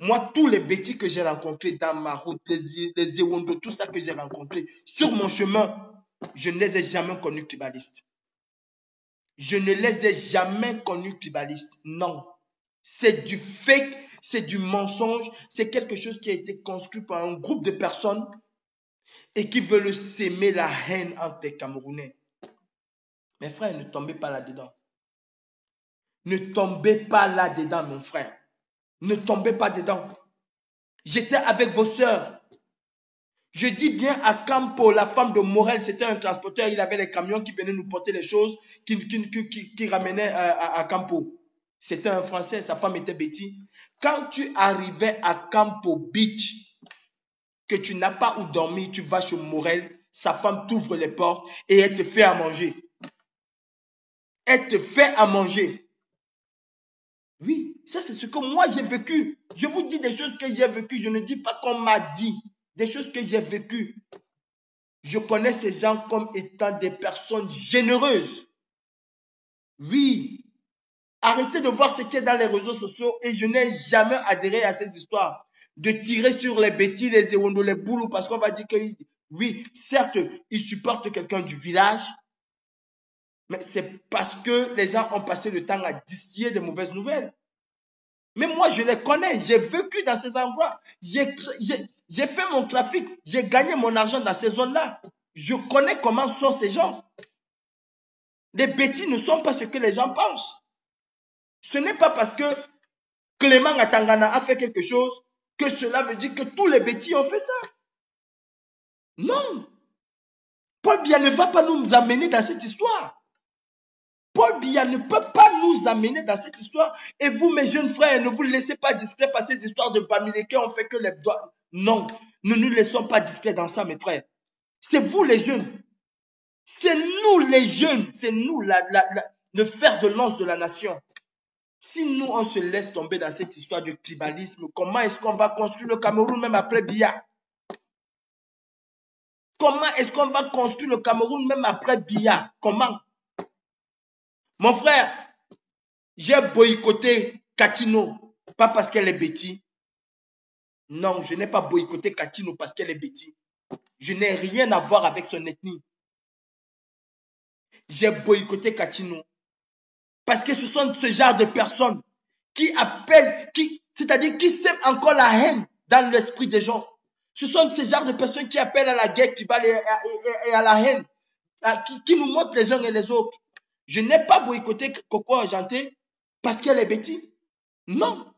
Moi, tous les bêtis que j'ai rencontrés dans ma route, les Ewondo, tout ça que j'ai rencontré sur mon chemin, je ne les ai jamais connus tribalistes. Je ne les ai jamais connus tribalistes. Non. C'est du fake, c'est du mensonge, c'est quelque chose qui a été construit par un groupe de personnes et qui veulent s'aimer la haine entre les Camerounais. Mes frères, ne tombez pas là-dedans. Ne tombez pas là-dedans, mon frère. Ne tombez pas dedans. J'étais avec vos sœurs. Je dis bien à Campo, la femme de Morel, c'était un transporteur. Il avait les camions qui venaient nous porter les choses, qui ramenaient à Campo. C'était un Français, sa femme était Betty. Quand tu arrivais à Campo Beach, que tu n'as pas où dormir, tu vas chez Morel, sa femme t'ouvre les portes et elle te fait à manger. Elle te fait à manger. Oui, ça c'est ce que moi j'ai vécu. Je vous dis des choses que j'ai vécues, je ne dis pas qu'on m'a dit. Des choses que j'ai vécues. Je connais ces gens comme étant des personnes généreuses. Oui. Arrêtez de voir ce qui est dans les réseaux sociaux et je n'ai jamais adhéré à ces histoires de tirer sur les bêtis, les Ewondo, les boulous parce qu'on va dire que oui, certes, ils supportent quelqu'un du village, mais c'est parce que les gens ont passé le temps à distiller de mauvaises nouvelles. Mais moi, je les connais, j'ai vécu dans ces endroits, j'ai fait mon trafic, j'ai gagné mon argent dans ces zones-là. Je connais comment sont ces gens. Les bêtis ne sont pas ce que les gens pensent. Ce n'est pas parce que Clément Atangana a fait quelque chose que cela veut dire que tous les bêtis ont fait ça. Non. Paul Biya ne va pas nous amener dans cette histoire. Paul Biya ne peut pas nous amener dans cette histoire. Et vous, mes jeunes frères, ne vous laissez pas discrets par ces histoires de Bamileke, on fait que les doigts. Non, ne nous laissons pas discrets dans ça, mes frères. C'est vous les jeunes. C'est nous les jeunes. C'est nous le fer de lance de la nation. Si nous, on se laisse tomber dans cette histoire de tribalisme, comment est-ce qu'on va construire le Cameroun même après Biya? Comment est-ce qu'on va construire le Cameroun même après Biya? Comment? Mon frère, j'ai boycotté Katino, pas parce qu'elle est bêtise. Non, je n'ai pas boycotté Katino parce qu'elle est bêtise. Je n'ai rien à voir avec son ethnie. J'ai boycotté Katino parce que ce sont ce genre de personnes qui appellent, c'est-à-dire qui sèment encore la haine dans l'esprit des gens. Ce sont ces genres de personnes qui appellent à la guerre, qui valent et à la haine, qui nous montrent les uns et les autres. Je n'ai pas boycotté Coco Argenté parce qu'elle est bêtise. Non.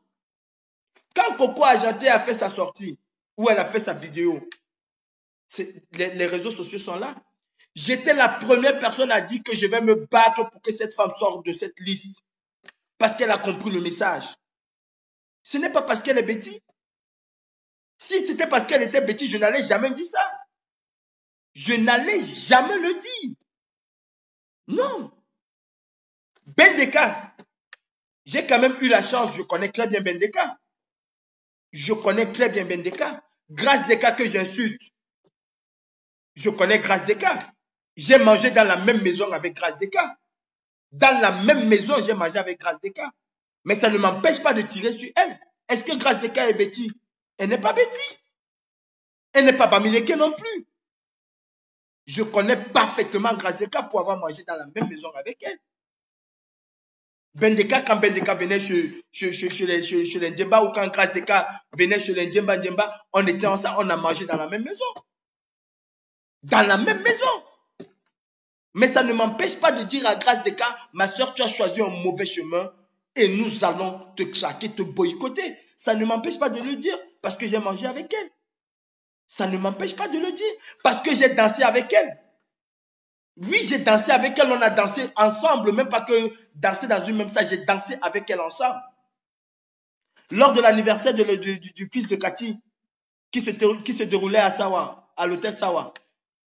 Quand Coco Argenté a fait sa sortie, ou elle a fait sa vidéo, les réseaux sociaux sont là. J'étais la première personne à dire que je vais me battre pour que cette femme sorte de cette liste. Parce qu'elle a compris le message. Ce n'est pas parce qu'elle est bêtise. Si c'était parce qu'elle était bêtise, je n'allais jamais dire ça. Je n'allais jamais le dire. Non. Bendeka, j'ai quand même eu la chance, je connais très bien Bendeka. Je connais très bien Bendeka. Grâce Deka que j'insulte. Je connais Grâce Deka. J'ai mangé dans la même maison avec Grâce Deka. Dans la même maison, j'ai mangé avec Grâce Deka. Mais ça ne m'empêche pas de tirer sur elle. Est-ce que Grâce Deka est bêtise? Elle n'est pas bêtise. Elle n'est pas Bamileke non plus. Je connais parfaitement Grâce Deka pour avoir mangé dans la même maison avec elle. Bendeka, quand Bendeka venait chez les Ndjemba ou quand Grâce Deka venait chez les Ndjemba, on était ensemble, on a mangé dans la même maison. Dans la même maison. Mais ça ne m'empêche pas de dire à Grâce Deka, ma soeur, tu as choisi un mauvais chemin et nous allons te craquer, te boycotter. Ça ne m'empêche pas de le dire parce que j'ai mangé avec elle. Ça ne m'empêche pas de le dire parce que j'ai dansé avec elle. Oui, j'ai dansé avec elle, on a dansé ensemble, même pas que danser dans une même salle, j'ai dansé avec elle ensemble. Lors de l'anniversaire du fils de Cathy, qui se déroulait à Sawa, à l'hôtel Sawa.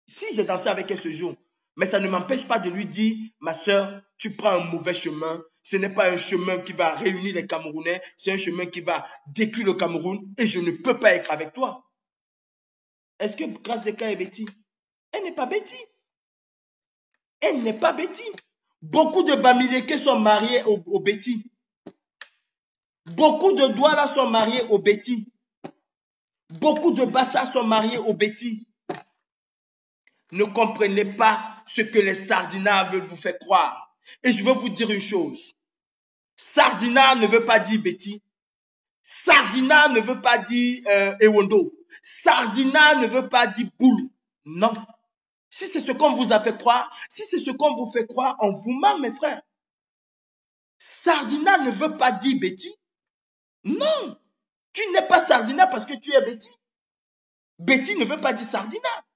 Si, j'ai dansé avec elle ce jour. Mais ça ne m'empêche pas de lui dire, ma soeur, tu prends un mauvais chemin. Ce n'est pas un chemin qui va réunir les Camerounais, c'est un chemin qui va détruire le Cameroun et je ne peux pas être avec toi. Est-ce que Grâce Deka est bêtise? Elle n'est pas bêtise. Elle n'est pas bêtise. Beaucoup de Bamileke sont mariés aux bêtises. Beaucoup de Douala sont mariés aux bêtises. Beaucoup de Bassa sont mariés aux bêtises. Ne comprenez pas ce que les Sardinats veulent vous faire croire. Et je veux vous dire une chose. Sardina ne veut pas dire bêtise. Sardina ne veut pas dire Ewondo. Sardina ne veut pas dire boulou. Non. Si c'est ce qu'on vous a fait croire, si c'est ce qu'on vous fait croire, on vous ment, mes frères. Sardina ne veut pas dire bêtise. Non. Tu n'es pas Sardina parce que tu es bêtise. Bêtise ne veut pas dire Sardina.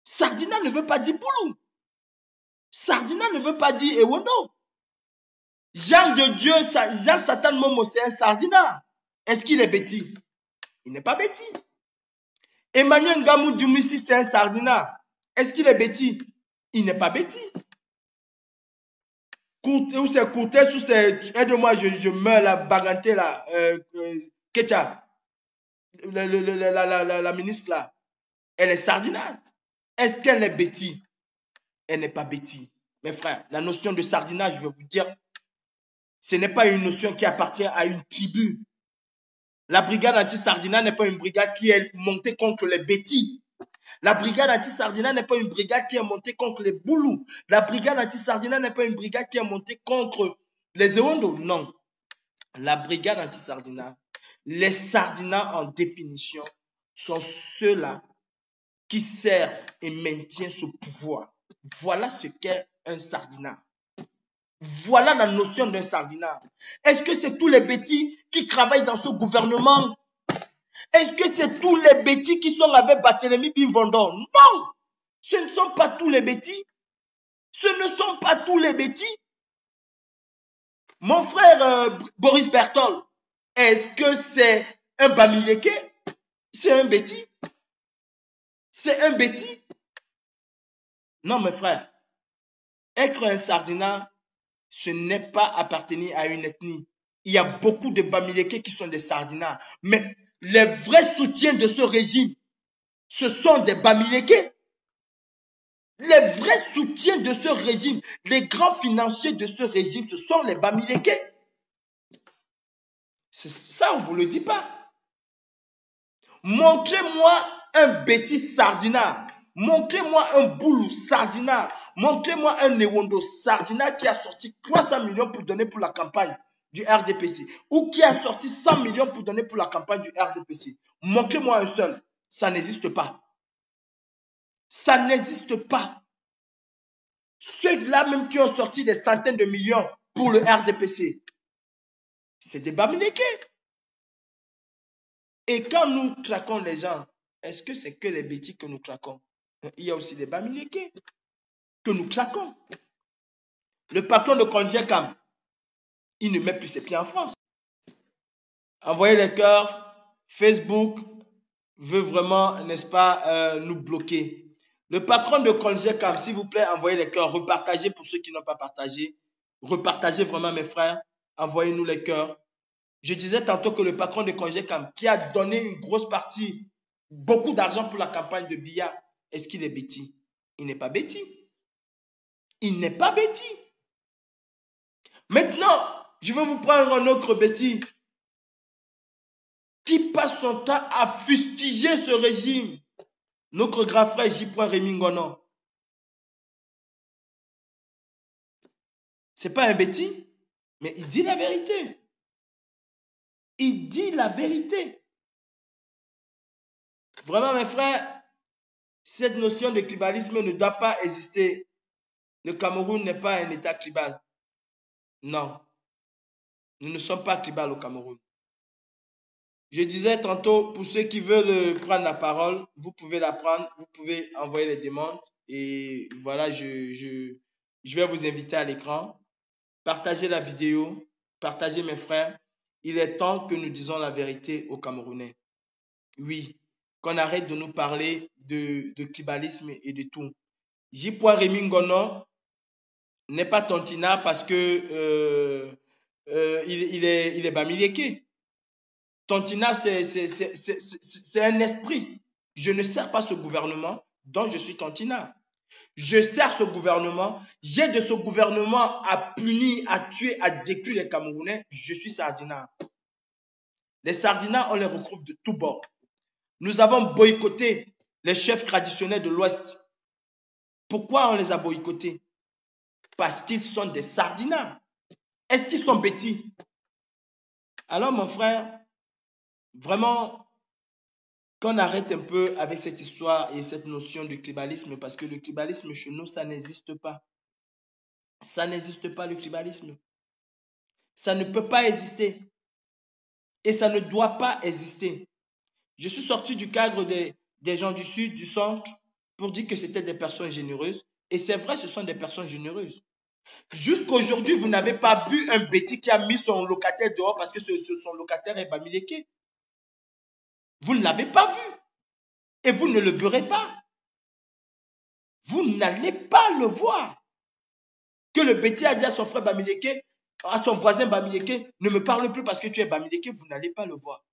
Sardina ne veut pas dire boulou. Sardina ne veut pas dire Ewondo. Jean de Dieu, Jean Satan Momo, c'est un Sardina. Est-ce qu'il est bêtise? Il n'est pas bêtise. Emmanuel Ngamou Djoumissi, c'est un Sardina. Est-ce qu'il est bêtise? Il n'est pas bêtise. Ou c'est Courtes, ou c'est... Aide-moi, je meurs là, Baganté là. Kecha. La ministre là. Elle est Sardinate. Est-ce qu'elle est bêtise? Elle n'est pas bêtise. Mes frères, la notion de sardinage, je vais vous dire, ce n'est pas une notion qui appartient à une tribu. La brigade anti-sardinat n'est pas une brigade qui est montée contre les bêtises. La brigade anti-sardinat n'est pas une brigade qui est montée contre les boulous. La brigade anti-sardinat n'est pas une brigade qui est montée contre les Ewondo. Non. La brigade anti-sardinat, les sardinats en définition sont ceux-là qui servent et maintiennent ce pouvoir. Voilà ce qu'est un sardinat. Voilà la notion d'un sardinat. Est-ce que c'est tous les bêtis qui travaillent dans ce gouvernement? Est-ce que c'est tous les bêtis qui sont avec Barthélemy Bivondon? Non! Ce ne sont pas tous les bêtis. Ce ne sont pas tous les bêtis. Mon frère Boris Bertol, est-ce que c'est un Bamileke? C'est un bêtis? C'est un bêtis? Non, mes frères. Être un sardinat, ce n'est pas appartenir à une ethnie. Il y a beaucoup de Bamileke qui sont des sardinats. Mais les vrais soutiens de ce régime, ce sont des Bamileke. Les vrais soutiens de ce régime, les grands financiers de ce régime, ce sont les Bamileke. Ça, on ne vous le dit pas. Montrez-moi un bêtis sardinat. Montrez-moi un boulou sardinat. Montrez-moi un Ewondo sardinat qui a sorti 300 millions pour donner pour la campagne du RDPC ou qui a sorti 100 millions pour donner pour la campagne du RDPC. Montrez-moi un seul. Ça n'existe pas. Ça n'existe pas. Ceux-là même qui ont sorti des centaines de millions pour le RDPC, c'est des Bamileke. Et quand nous traquons les gens, est-ce que c'est que les bêtises que nous traquons? Il y a aussi des Bamileke que nous traquons. Le patron de Congécam, il ne met plus ses pieds en France. Envoyez les cœurs. Facebook veut vraiment, n'est-ce pas, nous bloquer. Le patron de Congécam, s'il vous plaît, envoyez les cœurs. Repartagez pour ceux qui n'ont pas partagé. Repartagez vraiment, mes frères. Envoyez-nous les cœurs. Je disais tantôt que le patron de Congécam, qui a donné une grosse partie, beaucoup d'argent pour la campagne de Biya, est-ce qu'il est bêtis? Il n'est pas bêtis. Il n'est pas bêtis. Maintenant, je vais vous prendre un autre bêtis qui passe son temps à fustiger ce régime. Notre grand frère J. Rémi Ngono. Ce n'est pas un bêtis, mais il dit la vérité. Il dit la vérité. Vraiment, mes frères, cette notion de tribalisme ne doit pas exister. Le Cameroun n'est pas un État tribal. Non. Nous ne sommes pas tribal au Cameroun. Je disais tantôt, pour ceux qui veulent prendre la parole, vous pouvez la prendre, vous pouvez envoyer les demandes. Et voilà, je vais vous inviter à l'écran. Partagez la vidéo, partagez mes frères. Il est temps que nous disons la vérité aux Camerounais. Oui, qu'on arrête de nous parler de tribalisme et de tout. J. Rémi Ngono n'est pas tontina parce que il est Bamileke. Tontina, c'est un esprit. Je ne sers pas ce gouvernement, donc je suis tontina. Je sers ce gouvernement. J'ai de ce gouvernement à punir, à tuer, à détruire les Camerounais. Je suis sardinat. Les sardinats, on les regroupe de tous bords. Nous avons boycotté les chefs traditionnels de l'Ouest. Pourquoi on les a boycottés? Parce qu'ils sont des sardinats. Est-ce qu'ils sont bêtis? Alors, mon frère, vraiment, qu'on arrête un peu avec cette histoire et cette notion de tribalisme, parce que le tribalisme chez nous, ça n'existe pas. Ça n'existe pas, le tribalisme. Ça ne peut pas exister. Et ça ne doit pas exister. Je suis sorti du cadre des gens du Sud, du Centre, pour dire que c'était des personnes généreuses. Et c'est vrai, ce sont des personnes généreuses. Jusqu'aujourd'hui, vous n'avez pas vu un bêtis qui a mis son locataire dehors parce que son locataire est Bamileke. Vous ne l'avez pas vu. Et vous ne le verrez pas. Vous n'allez pas le voir. Que le bêtis a dit à son frère Bamileke, à son voisin Bamileke, ne me parle plus parce que tu es Bamileke, vous n'allez pas le voir.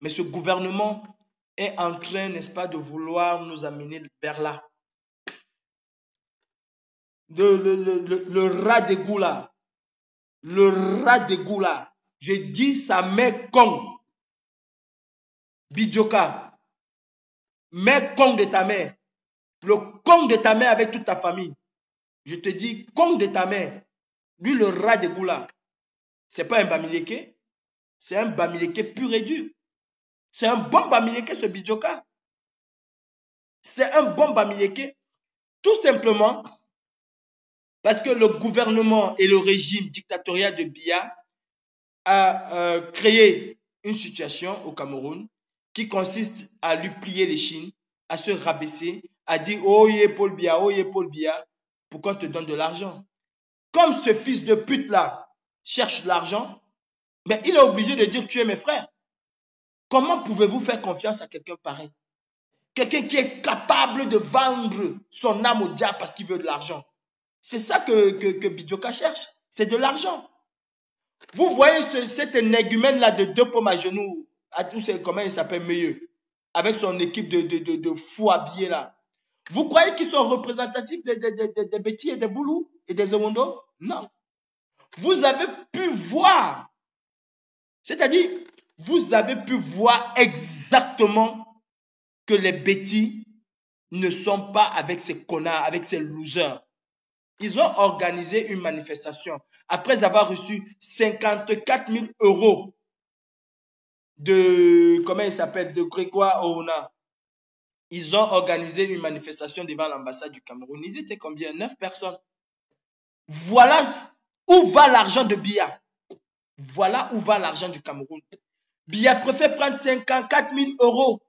Mais ce gouvernement est en train, n'est-ce pas, de vouloir nous amener vers là. Le rat d'égout là. Le rat d'égout là. Je dis ça met con. Bidjoka. Mets con de ta mère. Le con de ta mère avec toute ta famille. Je te dis con de ta mère. Lui, le rat d'égout là. C'est pas un Bamileke. C'est un Bamileke pur et dur. C'est un bon Bamileke, ce Bidjoka. C'est un bon Bamileke. Tout simplement parce que le gouvernement et le régime dictatorial de Biya a créé une situation au Cameroun qui consiste à lui plier les chines, à se rabaisser, à dire « Oh, Paul Biya, oh, Paul Biya », pour qu'on te donne de l'argent. Comme ce fils de pute là cherche de l'argent, mais il est obligé de dire « Tu es mes frères ». Comment pouvez-vous faire confiance à quelqu'un pareil? Quelqu'un qui est capable de vendre son âme au diable parce qu'il veut de l'argent. C'est ça que Bidjoka cherche. C'est de l'argent. Vous voyez cet énégumène-là de 2 pommes à genoux, à tous ces, comment il s'appelle, Meilleux, avec son équipe de fous habillés là. Vous croyez qu'ils sont représentatifs des bêtis et des boulous et des Ewondo? Non. Vous avez pu voir, c'est-à-dire, vous avez pu voir exactement que les bêtis ne sont pas avec ces connards, avec ces losers. Ils ont organisé une manifestation après avoir reçu 54 000 € de, comment il s'appelle, de Grégoire Ouna. Ils ont organisé une manifestation devant l'ambassade du Cameroun. Ils étaient combien? 9 personnes. Voilà où va l'argent de Biya. Voilà où va l'argent du Cameroun. Biya préfère prendre 54 000 €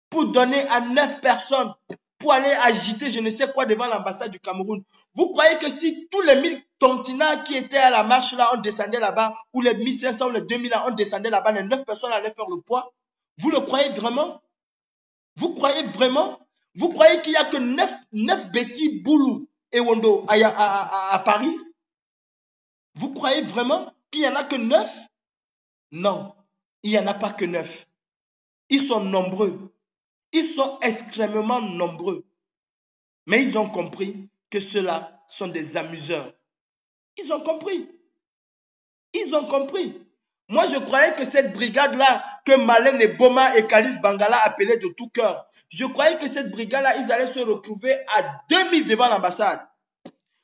pour donner à 9 personnes pour aller agiter je ne sais quoi devant l'ambassade du Cameroun. Vous croyez que si tous les 1000 continents qui étaient à la marche là, on descendait là-bas, ou les 1500 ou les 2000 là, on descendait là-bas, les 9 personnes allaient faire le poids? Vous le croyez vraiment? Vous croyez vraiment? Vous croyez qu'il n'y a que 9 Betty Boulou et Wondo à Paris? Vous croyez vraiment qu'il n'y en a que 9? Non, il n'y en a pas que 9. Ils sont nombreux. Ils sont extrêmement nombreux. Mais ils ont compris que ceux-là sont des amuseurs. Ils ont compris. Ils ont compris. Moi, je croyais que cette brigade-là, que Malène et Boma et Kalis Bangala appelaient de tout cœur, je croyais que cette brigade-là, ils allaient se retrouver à 2000 devant l'ambassade.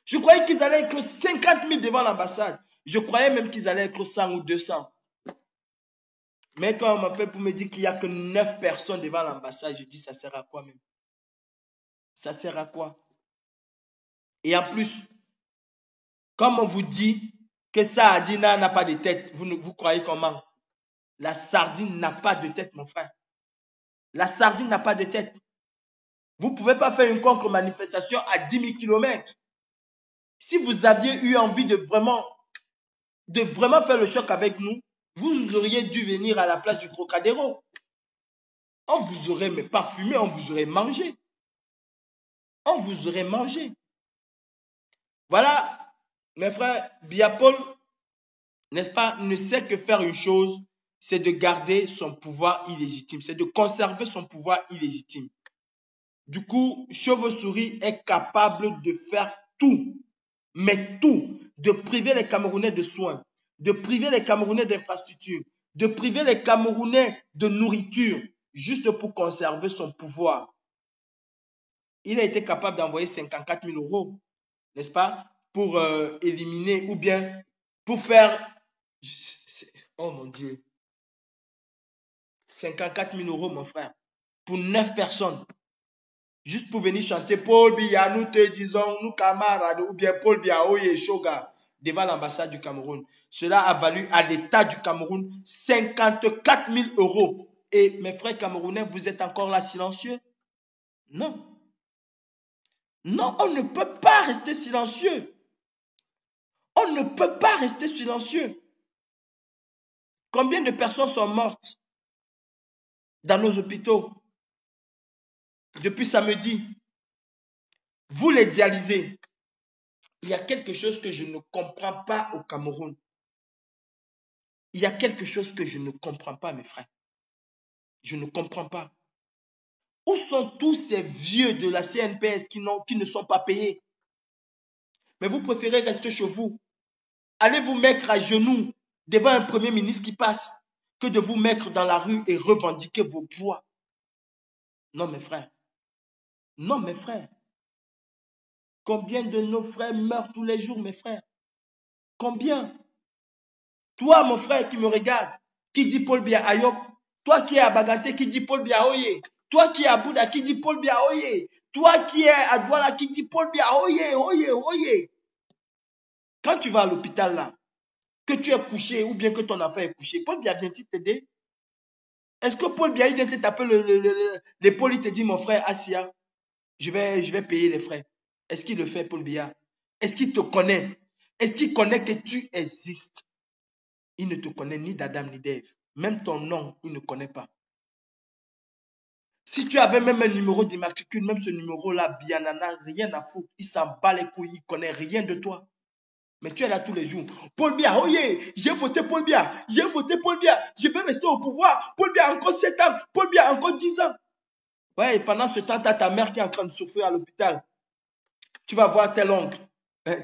Je croyais qu'ils allaient être 50 000 devant l'ambassade. Je croyais même qu'ils allaient être 100 ou 200. Mais quand on m'appelle pour me dire qu'il n'y a que 9 personnes devant l'ambassade, je dis ça sert à quoi même? Ça sert à quoi? Et en plus, comme on vous dit que Sardina n'a pas de tête, vous croyez comment? La sardine n'a pas de tête, mon frère. La sardine n'a pas de tête. Vous ne pouvez pas faire une contre-manifestation à 10 000 km. Si vous aviez eu envie de vraiment faire le choc avec nous, vous auriez dû venir à la place du Trocadéro. On vous aurait mais parfumé, on vous aurait mangé. On vous aurait mangé. Voilà, mes frères, Biya Paul, n'est-ce pas, ne sait que faire une chose, c'est de garder son pouvoir illégitime, c'est de conserver son pouvoir illégitime. Du coup, Chauve-souris est capable de faire tout, mais tout, de priver les Camerounais de soins, de priver les Camerounais d'infrastructures, de priver les Camerounais de nourriture, juste pour conserver son pouvoir. Il a été capable d'envoyer 54 000 €, n'est-ce pas, pour éliminer ou bien pour faire... Oh mon Dieu. 54 000 €, mon frère, pour 9 personnes. Juste pour venir chanter Paul Biya, nous te disons, nous camarades, ou bien Paul Biya, Oye Shoga, devant l'ambassade du Cameroun. Cela a valu à l'État du Cameroun 54 000 €. Et mes frères camerounais, vous êtes encore là silencieux? Non. Non, on ne peut pas rester silencieux. On ne peut pas rester silencieux. Combien de personnes sont mortes dans nos hôpitaux depuis samedi? Vous les dialysez. Il y a quelque chose que je ne comprends pas au Cameroun. Il y a quelque chose que je ne comprends pas, mes frères. Je ne comprends pas. Où sont tous ces vieux de la CNPS qui ne sont pas payés? Mais vous préférez rester chez vous. Allez vous mettre à genoux devant un premier ministre qui passe que de vous mettre dans la rue et revendiquer vos droits. Non, mes frères. Non, mes frères. Combien de nos frères meurent tous les jours, mes frères? Combien? Toi, mon frère qui me regarde, qui dit Paul Biya Ayop, toi qui es à Baganté, qui dit Paul Biya Oye, toi qui es à Bouddha, qui dit Paul Biya Oye, toi qui es à Douala, qui dit Paul Biya Oye, Oye, Oye. Quand tu vas à l'hôpital là, que tu es couché ou bien que ton enfant est couché, Paul Biya vient-il t'aider? Est-ce que Paul Biya vient te taper l'épaule, il te dit mon frère Asia, je vais payer les frais? Est-ce qu'il le fait, Paul Biya? Est-ce qu'il te connaît? Est-ce qu'il connaît que tu existes? Il ne te connaît ni d'Adam ni d'Ève. Même ton nom, il ne connaît pas. Si tu avais même un numéro d'immatricule, même ce numéro-là, Biya n'en a rien à foutre. Il s'en bat les couilles, il ne connaît rien de toi. Mais tu es là tous les jours. Paul Biya, oh yeah, j'ai voté Paul Biya, j'ai voté Paul Biya, je vais rester au pouvoir. Paul Biya encore 7 ans, Paul Biya encore 10 ans. Ouais, et pendant ce temps, tu as ta mère qui est en train de souffrir à l'hôpital. Tu vas voir tel oncle.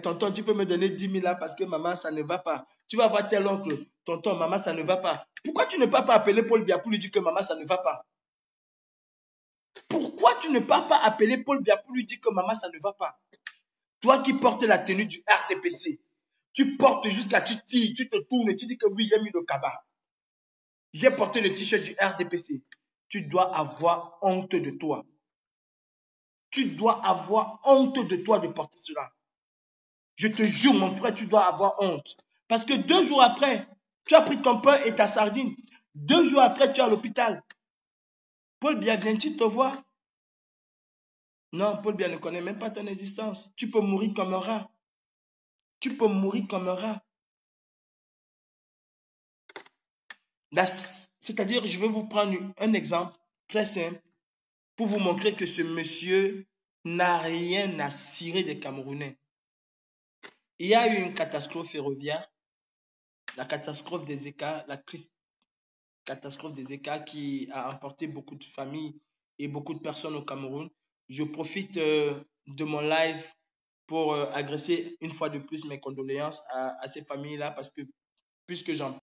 Tonton, tu peux me donner 10 000 là parce que maman, ça ne va pas. Tu vas voir tel oncle. Tonton, maman, ça ne va pas. Pourquoi tu ne peux pas appeler Paul Biya pour lui dire que maman, ça ne va pas? Pourquoi tu ne peux pas appeler Paul Biya pour lui dire que maman, ça ne va pas? Toi qui portes la tenue du RDPC, tu portes jusqu'à, tu tires, tu te tournes, tu dis que oui, j'ai mis le cabas. J'ai porté le t-shirt du RDPC. Tu dois avoir honte de toi. Tu dois avoir honte de toi de porter cela. Je te jure, mon frère, tu dois avoir honte. Parce que 2 jours après, tu as pris ton pain et ta sardine. 2 jours après, tu es à l'hôpital. Paul Biya, viens-tu te voir? Non, Paul Biya ne connaît même pas ton existence. Tu peux mourir comme un rat. Tu peux mourir comme un rat. C'est-à-dire, je vais vous prendre un exemple très simple pour vous montrer que ce monsieur n'a rien à cirer des Camerounais. Il y a eu une catastrophe ferroviaire, la catastrophe des Écarts, la triste catastrophe des Écarts qui a emporté beaucoup de familles et beaucoup de personnes au Cameroun. Je profite de mon live pour adresser une fois de plus mes condoléances à ces familles-là parce que puisque j'en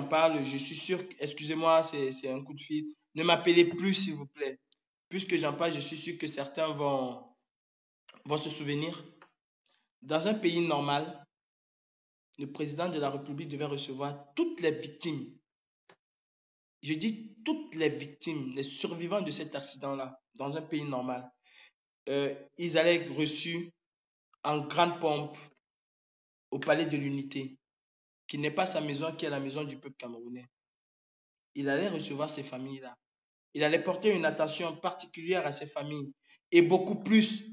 parle, je suis sûr, excusez-moi, c'est un coup de fil, ne m'appelez plus s'il vous plaît. Puisque j'en parle, je suis sûr que certains vont se souvenir. Dans un pays normal, le président de la République devait recevoir toutes les victimes. Je dis toutes les victimes, les survivants de cet accident-là, dans un pays normal. Ils allaient être reçus en grande pompe au Palais de l'Unité, qui n'est pas sa maison, qui est la maison du peuple camerounais. Il allait recevoir ces familles-là. Il allait porter une attention particulière à ces familles et beaucoup plus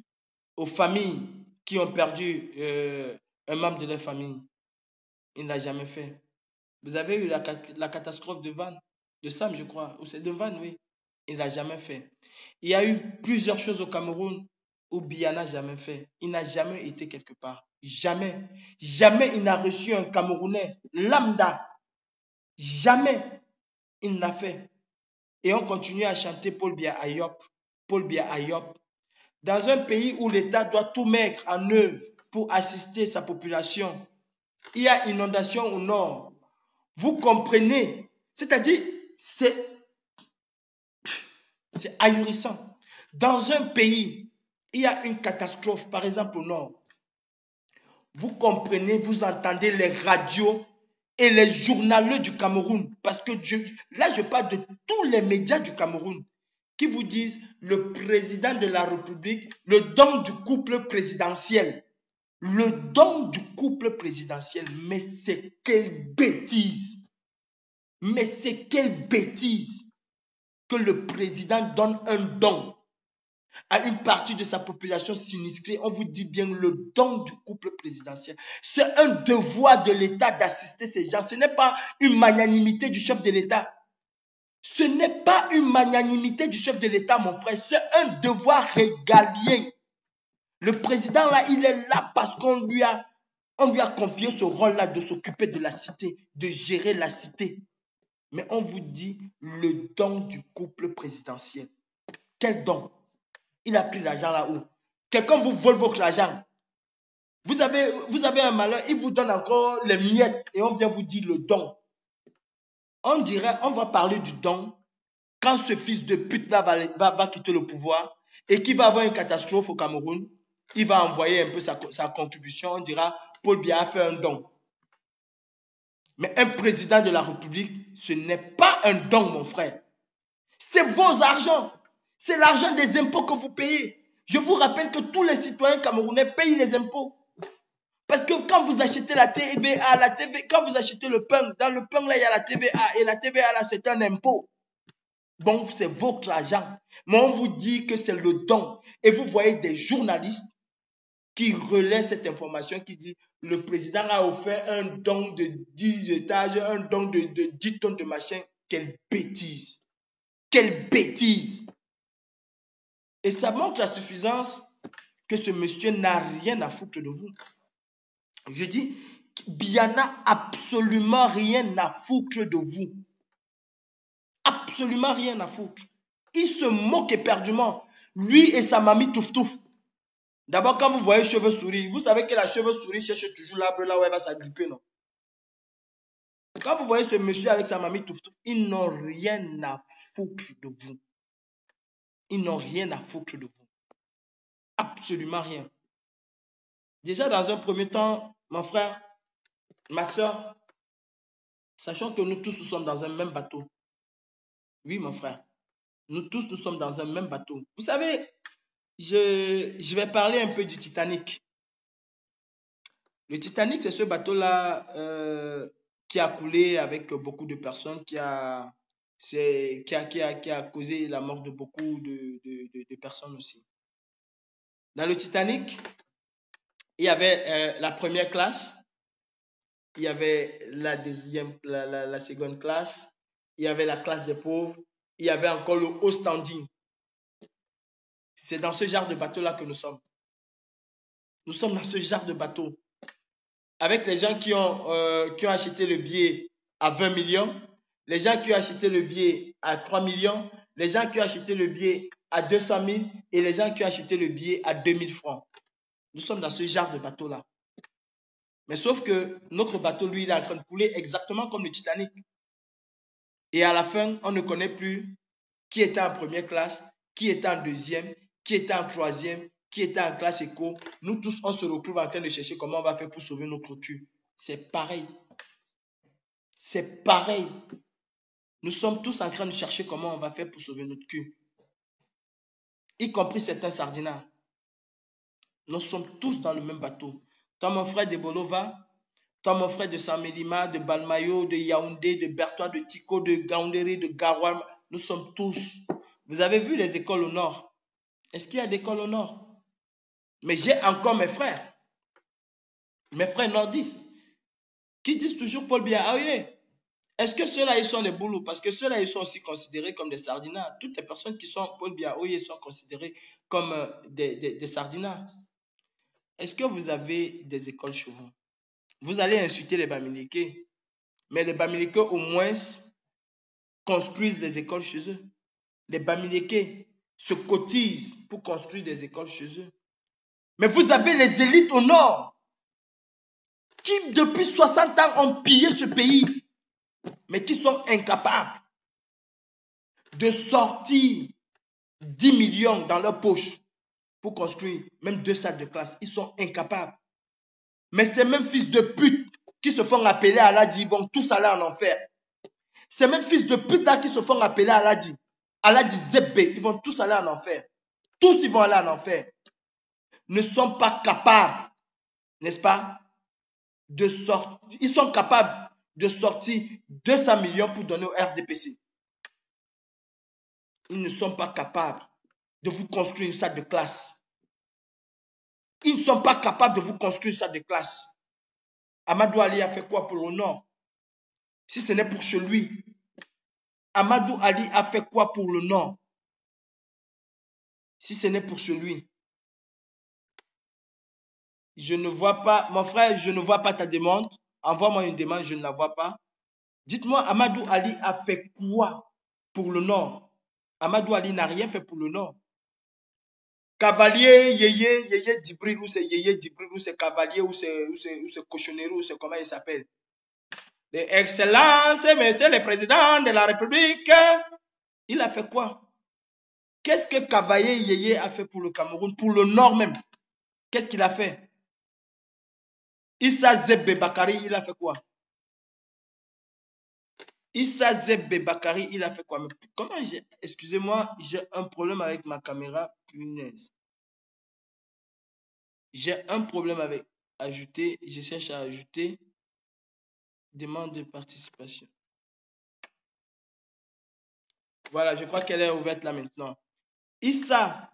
aux familles qui ont perdu un membre de leur famille. Il ne l'a jamais fait. Vous avez eu la catastrophe de Van, de Sam, je crois, ou c'est de Van, oui. Il ne l'a jamais fait. Il y a eu plusieurs choses au Cameroun où Biya n'a jamais fait. Il n'a jamais été quelque part. Jamais. Jamais il n'a reçu un Camerounais lambda. Jamais il n'a fait. Et on continue à chanter Paul Biya Ayop. Paul Biya Ayop. Dans un pays où l'État doit tout mettre en œuvre pour assister sa population, il y a inondation au nord. Vous comprenez? C'est-à-dire, c'est ahurissant. Dans un pays, il y a une catastrophe, par exemple au nord. Vous comprenez, vous entendez les radios et les journaux du Cameroun. Parce que là, je parle de tous les médias du Cameroun qui vous disent le président de la République, le don du couple présidentiel. Le don du couple présidentiel. Mais c'est quelle bêtise! Mais c'est quelle bêtise que le président donne un don à une partie de sa population sinistrée. On vous dit bien le don du couple présidentiel. C'est un devoir de l'État d'assister ces gens. Ce n'est pas une magnanimité du chef de l'État. Ce n'est pas une magnanimité du chef de l'État, mon frère. C'est un devoir régalien. Le président, là, il est là parce qu'on lui a confié ce rôle-là de s'occuper de la cité, de gérer la cité. Mais on vous dit le don du couple présidentiel. Quel don? Il a pris l'argent là où? Quelqu'un vous vole votre argent. Vous avez un malheur, il vous donne encore les miettes et on vient vous dire le don. On va parler du don quand ce fils de pute là va quitter le pouvoir et qu'il va avoir une catastrophe au Cameroun. Il va envoyer un peu sa contribution. On dira Paul Biya a fait un don. Mais un président de la République, ce n'est pas un don, mon frère. C'est vos argents. C'est l'argent des impôts que vous payez. Je vous rappelle que tous les citoyens camerounais payent les impôts. Parce que quand vous achetez la TVA, quand vous achetez le pain, dans le pain là, il y a la TVA. Et la TVA là, c'est un impôt. Bon, c'est votre argent. Mais on vous dit que c'est le don. Et vous voyez des journalistes qui relaient cette information, qui dit le président a offert un don de 10 étages, un don de 10 tonnes de machin. Quelle bêtise! Quelle bêtise! Et ça montre à suffisance que ce monsieur n'a rien à foutre de vous. Je dis, Biya n'a absolument rien à foutre de vous. Absolument rien à foutre. Il se moque éperdument. Lui et sa mamie Touf Touf. D'abord, quand vous voyez cheveux souris, vous savez que la cheveux souris cherche toujours l'arbre là où elle va s'agripper, non? Quand vous voyez ce monsieur avec sa mamie Touf Touf, ils n'ont rien à foutre de vous. Ils n'ont rien à foutre de vous. Absolument rien. Déjà, dans un premier temps, mon frère, ma soeur, sachant que nous tous nous sommes dans un même bateau. Oui, mon frère. Nous tous nous sommes dans un même bateau. Vous savez, je vais parler un peu du Titanic. Le Titanic, c'est ce bateau-là qui a coulé avec beaucoup de personnes, qui a causé la mort de beaucoup de personnes aussi. Dans le Titanic, il y avait la première classe, il y avait la deuxième, la seconde classe, il y avait la classe des pauvres, il y avait encore le haut standing. C'est dans ce genre de bateau-là que nous sommes. Nous sommes dans ce genre de bateau. Avec les gens qui ont acheté le billet à 20 millions, les gens qui ont acheté le billet à 3 millions, les gens qui ont acheté le billet à 200 000 et les gens qui ont acheté le billet à 2000 francs. Nous sommes dans ce genre de bateau-là. Mais sauf que notre bateau, lui, il est en train de couler exactement comme le Titanic. Et à la fin, on ne connaît plus qui était en première classe, qui était en deuxième, qui était en troisième, qui était en classe éco. Nous tous, on se retrouve en train de chercher comment on va faire pour sauver notre cul. C'est pareil. C'est pareil. Nous sommes tous en train de chercher comment on va faire pour sauver notre cul. Y compris certains sardinards. Nous sommes tous dans le même bateau. Toi, mon frère de Bolova, toi, mon frère de Saint-Mélima, de Balmayo, de Yaoundé, de Bertois, de Tico, de Gaoundéry, de Garouam, nous sommes tous. Vous avez vu les écoles au nord? Est-ce qu'il y a des écoles au nord? Mais j'ai encore mes frères nordistes, qui disent toujours Paul Biya. Ah oui, est-ce que ceux-là, ils sont des boulous? Parce que ceux-là, ils sont aussi considérés comme des sardinards. Toutes les personnes qui sont Paul Biya, oui, ils sont considérés comme des sardinards. Est-ce que vous avez des écoles chez vous? Vous allez insulter les Bamileke, mais les Bamileke, au moins, construisent des écoles chez eux. Les Bamileke se cotisent pour construire des écoles chez eux. Mais vous avez les élites au nord qui, depuis 60 ans, ont pillé ce pays, mais qui sont incapables de sortir 10 millions dans leur poche pour construire même 2 salles de classe. Ils sont incapables. Mais ces mêmes fils de pute qui se font appeler Aladi, ils vont tous aller en enfer. Ces mêmes fils de pute là qui se font appeler Aladi Zebbe, ils vont tous aller en enfer. Tous ils vont aller en enfer. Ne sont pas capables, n'est-ce pas, de sortir. Ils sont capables de sortir 200 millions pour donner au RDPC. Ils ne sont pas capables de vous construire une salle de classe. Ils ne sont pas capables de vous construire une salle de classe. Amadou Ali a fait quoi pour le Nord? Si ce n'est pour chez lui. Amadou Ali a fait quoi pour le Nord? Si ce n'est pour chez lui. Je ne vois pas, mon frère, je ne vois pas ta demande. Envoie-moi une demande, je ne la vois pas. Dites-moi, Amadou Ali a fait quoi pour le Nord? Amadou Ali n'a rien fait pour le Nord. Cavalier, Yeye Djibril, ou c'est Yeye Djibril, ou c'est Cavalier, ou c'est Cochonnerie, ou c'est comment il s'appelle? Les excellences, monsieur le président de la République. Il a fait quoi? Qu'est-ce que Cavalier Yeye a fait pour le Cameroun, pour le Nord même? Qu'est-ce qu'il a fait? Issa Zebbe Bakari, il a fait quoi? Issa Zebbe Bakari, il a fait quoi? Mais comment j'ai... Excusez-moi, j'ai un problème avec ma caméra. Punaise. J'ai un problème avec ajouter. Je cherche à ajouter. Demande de participation. Voilà, je crois qu'elle est ouverte là maintenant. Issa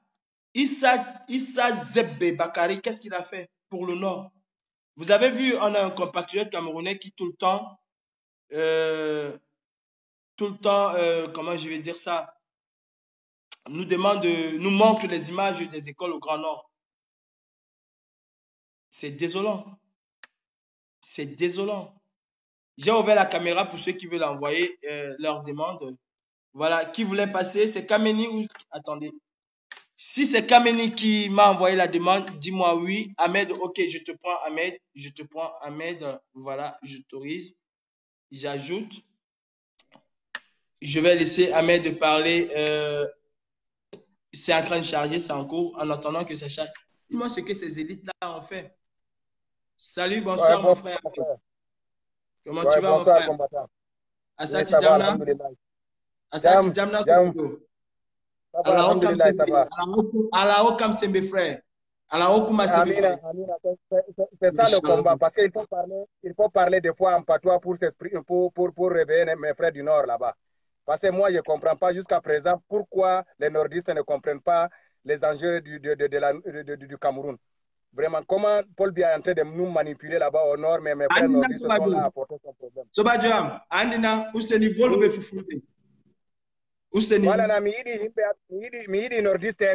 Zebbe Bakari, qu'est-ce qu'il a fait pour le Nord? Vous avez vu, on a un compatriote camerounais qui tout le temps, comment je vais dire ça, nous demande, nous montre les images des écoles au Grand Nord. C'est désolant. C'est désolant. J'ai ouvert la caméra pour ceux qui veulent envoyer leur demande. Voilà, qui voulait passer, c'est Kameni ou... Attendez. Si c'est Kameni qui m'a envoyé la demande, dis-moi oui. Ahmed, ok, je te prends Ahmed. Je te prends Ahmed. Voilà, j'autorise. J'ajoute. Je vais laisser Ahmed parler C'est en train de charger, c'est en cours, en attendant que ça charge. Dis-moi ce que ces élites-là ont fait. Salut, Ouais, bonsoir mon bonsoir, frère. mon frère. Comment tu Ouais, vas mon bonsoir, frère? combattant. Oui, Asati ça va, Jamna? alhamdoulilah. Asati Jam, Jamna jam, Sokoto. ça va, Alao Kam alhamdoulilah, ça Sembe. va. Alao Kam Sembe frère. Alao Kuma Sembe Amina, frère. Amina, c'est ça le combat, parce qu'il faut parler des fois en patois pour réveiller mes frères du Nord là-bas. Parce que moi, je ne comprends pas jusqu'à présent pourquoi les nordistes ne comprennent pas les enjeux du Cameroun. Vraiment, comment Paul Biya est en train de nous manipuler là-bas au Nord, mais mes frères Andina nordistes sont là Sobajam. à porter son problème. Sobajam. Andina Useni Volube Fufute. Voilà, Useni. na mi yidi nordiste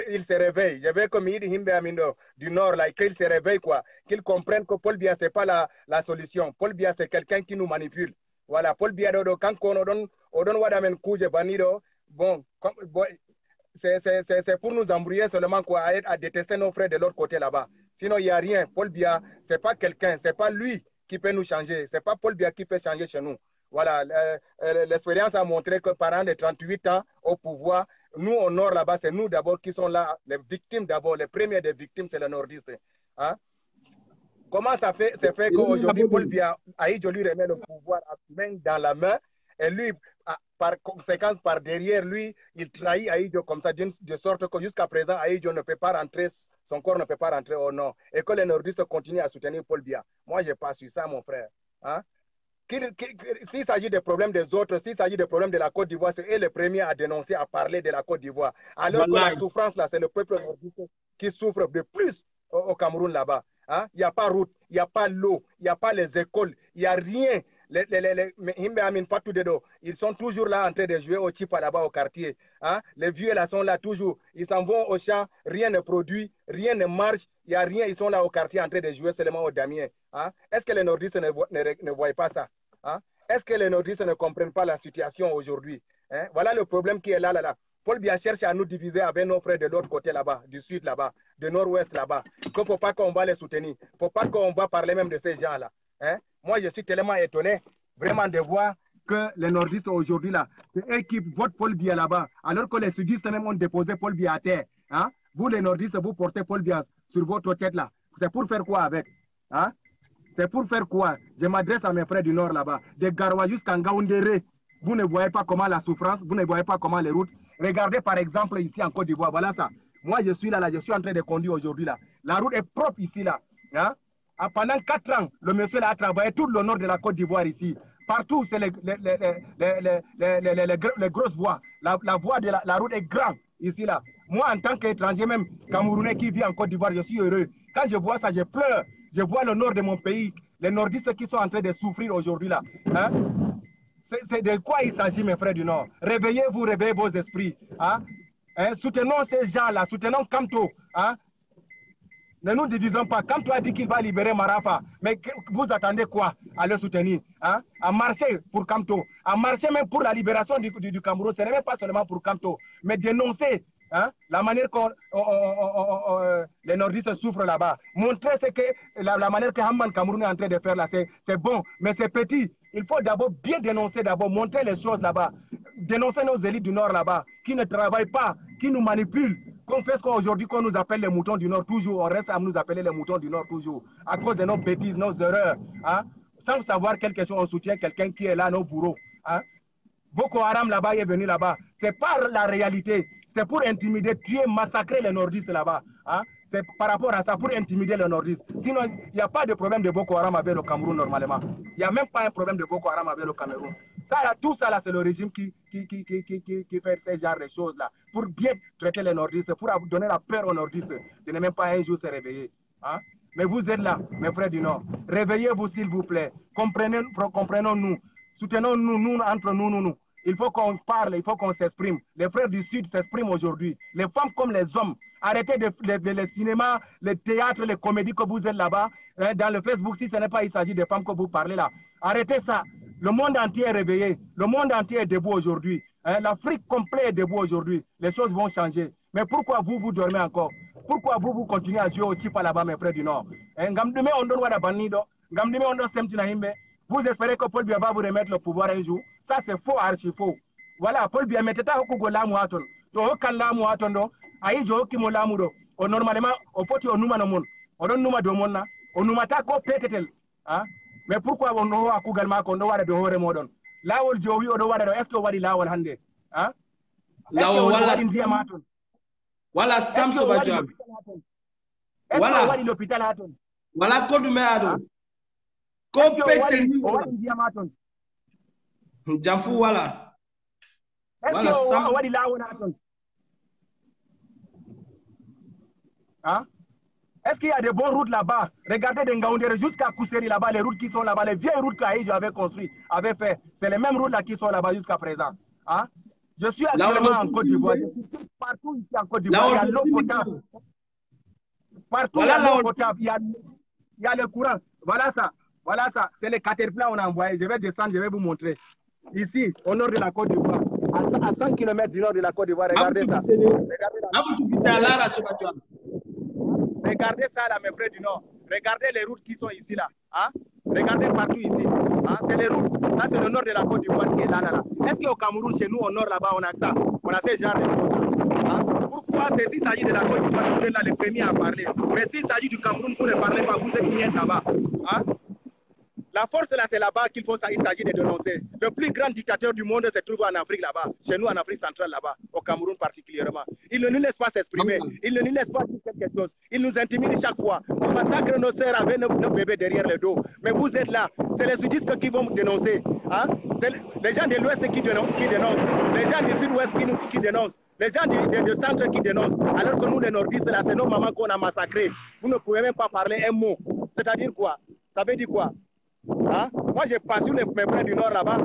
il se réveille. Je veux que mi yidi himbe amindo du nord là, qu'il se réveille quoi, qu'il comprenne que Paul Biya c'est pas la solution. Paul Biya c'est quelqu'un qui nous manipule. Voilà, Paul Biya do quand on odon wadamen kuje banido, bon, c'est pour nous embrouiller seulement quoi, à détester nos frères de l'autre côté là-bas. Sinon il y a rien. Paul Biya c'est pas quelqu'un, c'est pas lui qui peut nous changer, c'est pas Paul Biya qui peut changer chez nous. Voilà, l'expérience a montré que par de 38 ans au pouvoir, nous au nord là-bas, c'est nous d'abord qui sont là, les victimes d'abord, les premiers des victimes, c'est les nordistes. Hein? Comment ça fait, c'est fait qu'aujourd'hui, Paul Biya, Aïdjo lui remet le pouvoir main dans la main, et lui, par conséquence, par derrière lui, il trahit Aïdjo comme ça, de sorte que jusqu'à présent, Aïdjo ne peut pas rentrer, son corps ne peut pas rentrer au nord, et que les nordistes continuent à soutenir Paul Biya. Moi, je n'ai pas su ça, mon frère. Hein? S'il s'agit des problèmes des autres, s'il s'agit des problèmes de la Côte d'Ivoire, c'est eux les premiers à dénoncer, à parler de la Côte d'Ivoire. Alors que la Wallahi. souffrance, là, c'est le peuple nordiste qui souffre de plus au Cameroun là-bas. Hein? Il n'y a pas route, il n'y a pas l'eau, il n'y a pas les écoles, il n'y a rien. Ils sont toujours là en train de jouer au chipa là-bas au quartier. Hein? Les vieux là sont là toujours. Ils s'en vont au champ, rien ne produit, rien ne marche, il n'y a rien. Ils sont là au quartier en train de jouer seulement au damier. Hein? Est-ce que les nordistes ne voient pas ça? Hein? Est-ce que les nordistes ne comprennent pas la situation aujourd'hui? Hein? Voilà le problème qui est là. Paul Biya cherche à nous diviser avec nos frères de l'autre côté là-bas, du sud là-bas, du nord-ouest là-bas. Il ne faut pas qu'on va les soutenir. Il ne faut pas qu'on va parler même de ces gens-là. Hein? Moi, je suis tellement étonné vraiment de voir que les nordistes aujourd'hui là, c'est eux qui votent Paul Biya là-bas, alors que les sudistes même ont déposé Paul Biya à terre. Hein? Vous, les nordistes, vous portez Paul Biya sur votre tête là. C'est pour faire quoi avec? Hein? C'est pour faire quoi? Je m'adresse à mes frères du Nord là-bas, de Garoua jusqu'à Ngaoundéré. Vous ne voyez pas comment la souffrance, vous ne voyez pas comment les routes. Regardez par exemple ici en Côte d'Ivoire, voilà ça. Moi je suis là, je suis en train de conduire aujourd'hui là. La route est propre ici là. Hein? Pendant 4 ans, le monsieur là a travaillé tout le nord de la Côte d'Ivoire ici. Partout, c'est les grosses voies. La voie de la route est grande ici là. Moi, en tant qu'étranger, même Camerounais qui vit en Côte d'Ivoire, je suis heureux. Quand je vois ça, je pleure. Je vois le nord de mon pays, les nordistes qui sont en train de souffrir aujourd'hui là. Hein? C'est de quoi il s'agit, mes frères du Nord. Réveillez-vous, réveillez vos esprits. Hein? Hein? Soutenons ces gens-là, soutenons Kamto. Hein? Ne nous divisons pas. Kamto a dit qu'il va libérer Marafa. Mais vous attendez quoi à le soutenir? Hein? À marcher pour Kamto. À marcher même pour la libération du Cameroun. Ce n'est même pas seulement pour Kamto. Mais dénoncer hein, la manière que les nordistes souffrent là-bas. Montrer ce que la manière que Hamman Cameroun est en train de faire là, c'est bon, mais c'est petit. Il faut d'abord bien dénoncer, d'abord montrer les choses là-bas. Dénoncer nos élites du Nord là-bas, qui ne travaillent pas, qui nous manipulent. Qu'on fait ce qu'aujourd'hui, qu'on nous appelle les moutons du Nord toujours, on reste à nous appeler les moutons du Nord toujours, à cause de nos bêtises, nos erreurs. Hein? Sans savoir quelque chose, on soutient quelqu'un qui est là, nos bourreaux. Hein? Boko Haram là-bas est venu là-bas. C'est pas la réalité. C'est pour intimider, tuer, massacrer les nordistes là-bas. Hein? C'est par rapport à ça, pour intimider les nordistes. Sinon, il n'y a pas de problème de Boko Haram avec le Cameroun normalement. Il n'y a même pas un problème de Boko Haram avec le Cameroun. Ça, là, tout ça, là, c'est le régime qui fait ce genre de choses-là. Pour bien traiter les nordistes, pour donner la peur aux nordistes de ne même pas un jour se réveiller. Hein? Mais vous êtes là, mes frères du Nord. Réveillez-vous, s'il vous plaît. Comprenons-nous. Soutenons-nous, nous, entre nous. Il faut qu'on parle, il faut qu'on s'exprime. Les frères du Sud s'expriment aujourd'hui. Les femmes comme les hommes. Arrêtez le cinéma, le théâtre, les comédies que vous êtes là-bas. Hein, dans le Facebook, si ce n'est pas, il s'agit des femmes que vous parlez là. Arrêtez ça. Le monde entier est réveillé. Le monde entier est debout aujourd'hui. Hein, l'Afrique complète est debout aujourd'hui. Les choses vont changer. Mais pourquoi vous dormez encore? Pourquoi vous continuez à jouer au chipa là-bas, mes frères du Nord? Vous espérez que Paul Biya va vous remettre le pouvoir un jour? Ça, c'est faux, archi faux. Voilà, Paul Biya, mettez ta Gola Mouaton. to kallamu atondo ayi jo kimo lamudo o normalement o foti o numa no mon o don numa do monna o numata ko petetel hein mais pourquoi on no akugal ma ko ndo wada do hore modon lawol jowi o do wada do est ce wadi lawol hande hein lawol wala ndiyam ton wala samso bajam wala wadi l'hôpital aton wala ko dume ado ko petel ni wadi ndiyam aton jamfu wala wala sam wadi lawol aton hein est-ce qu'il y a des bonnes routes là-bas? Regardez des Ngaoundéré jusqu'à Kousseri là-bas, les routes qui sont là-bas, les vieilles routes qu'Aïdjo avait construites, avait fait. C'est les mêmes routes là qui sont là-bas jusqu'à présent. Hein? Je suis actuellement en Côte d'Ivoire. Partout ici en Côte d'Ivoire, il y a l'eau potable. Partout il y a l'eau potable, il y a le courant. Voilà ça. C'est les caterpillars qu'on a envoyés. Je vais descendre, je vais vous montrer. Ici, au nord de la Côte d'Ivoire, à 100 km du nord de la Côte d'Ivoire, regardez ça. Regardez ça là, mes frères du Nord. Regardez les routes qui sont ici là. Hein? Regardez partout ici. Hein? C'est les routes. Ça, c'est le nord de la Côte d'Ivoire qui est là. Est-ce qu'au Cameroun, chez nous, au nord là-bas, on a ça? On a ce genre de choses là. Hein? Pourquoi s'il s'agit de la Côte d'Ivoire, vous êtes là les premiers à parler? Mais s'il s'agit du Cameroun, vous ne parlez pas, vous êtes bien là-bas. Hein? La force là, c'est là-bas qu'il s'agit de dénoncer. Le plus grand dictateur du monde se trouve en Afrique là-bas, chez nous en Afrique centrale là-bas, au Cameroun particulièrement. Il ne nous laisse pas s'exprimer, il ne nous laisse pas dire quelque chose. Il nous intimide chaque fois. On massacre nos sœurs avec nos bébés derrière le dos. Mais vous êtes là, c'est les sudistes qui vont dénoncer. Hein? C'est les gens de l'Ouest qui dénoncent, les gens du Sud-Ouest qui dénoncent, les gens du centre qui dénoncent. Alors que nous, les nordistes, là, c'est nos mamans qu'on a massacrés. Vous ne pouvez même pas parler un mot. C'est-à-dire quoi? Ça veut dire quoi? Hein? Moi, j'ai pas sur mes frères du Nord là-bas.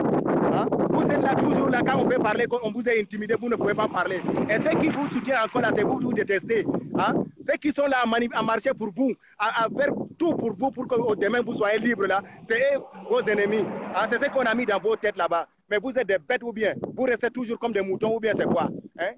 Hein? Vous êtes là toujours là quand on peut parler, quand on vous est intimidé, vous ne pouvez pas parler. Et ceux qui vous soutiennent encore là, c'est vous détestez. Hein? Ceux qui sont là à marcher pour vous, à faire tout pour vous, pour que demain vous soyez libres là, c'est eux vos ennemis. Hein? C'est ce qu'on a mis dans vos têtes là-bas. Mais vous êtes des bêtes ou bien vous restez toujours comme des moutons ou bien c'est quoi? Hein?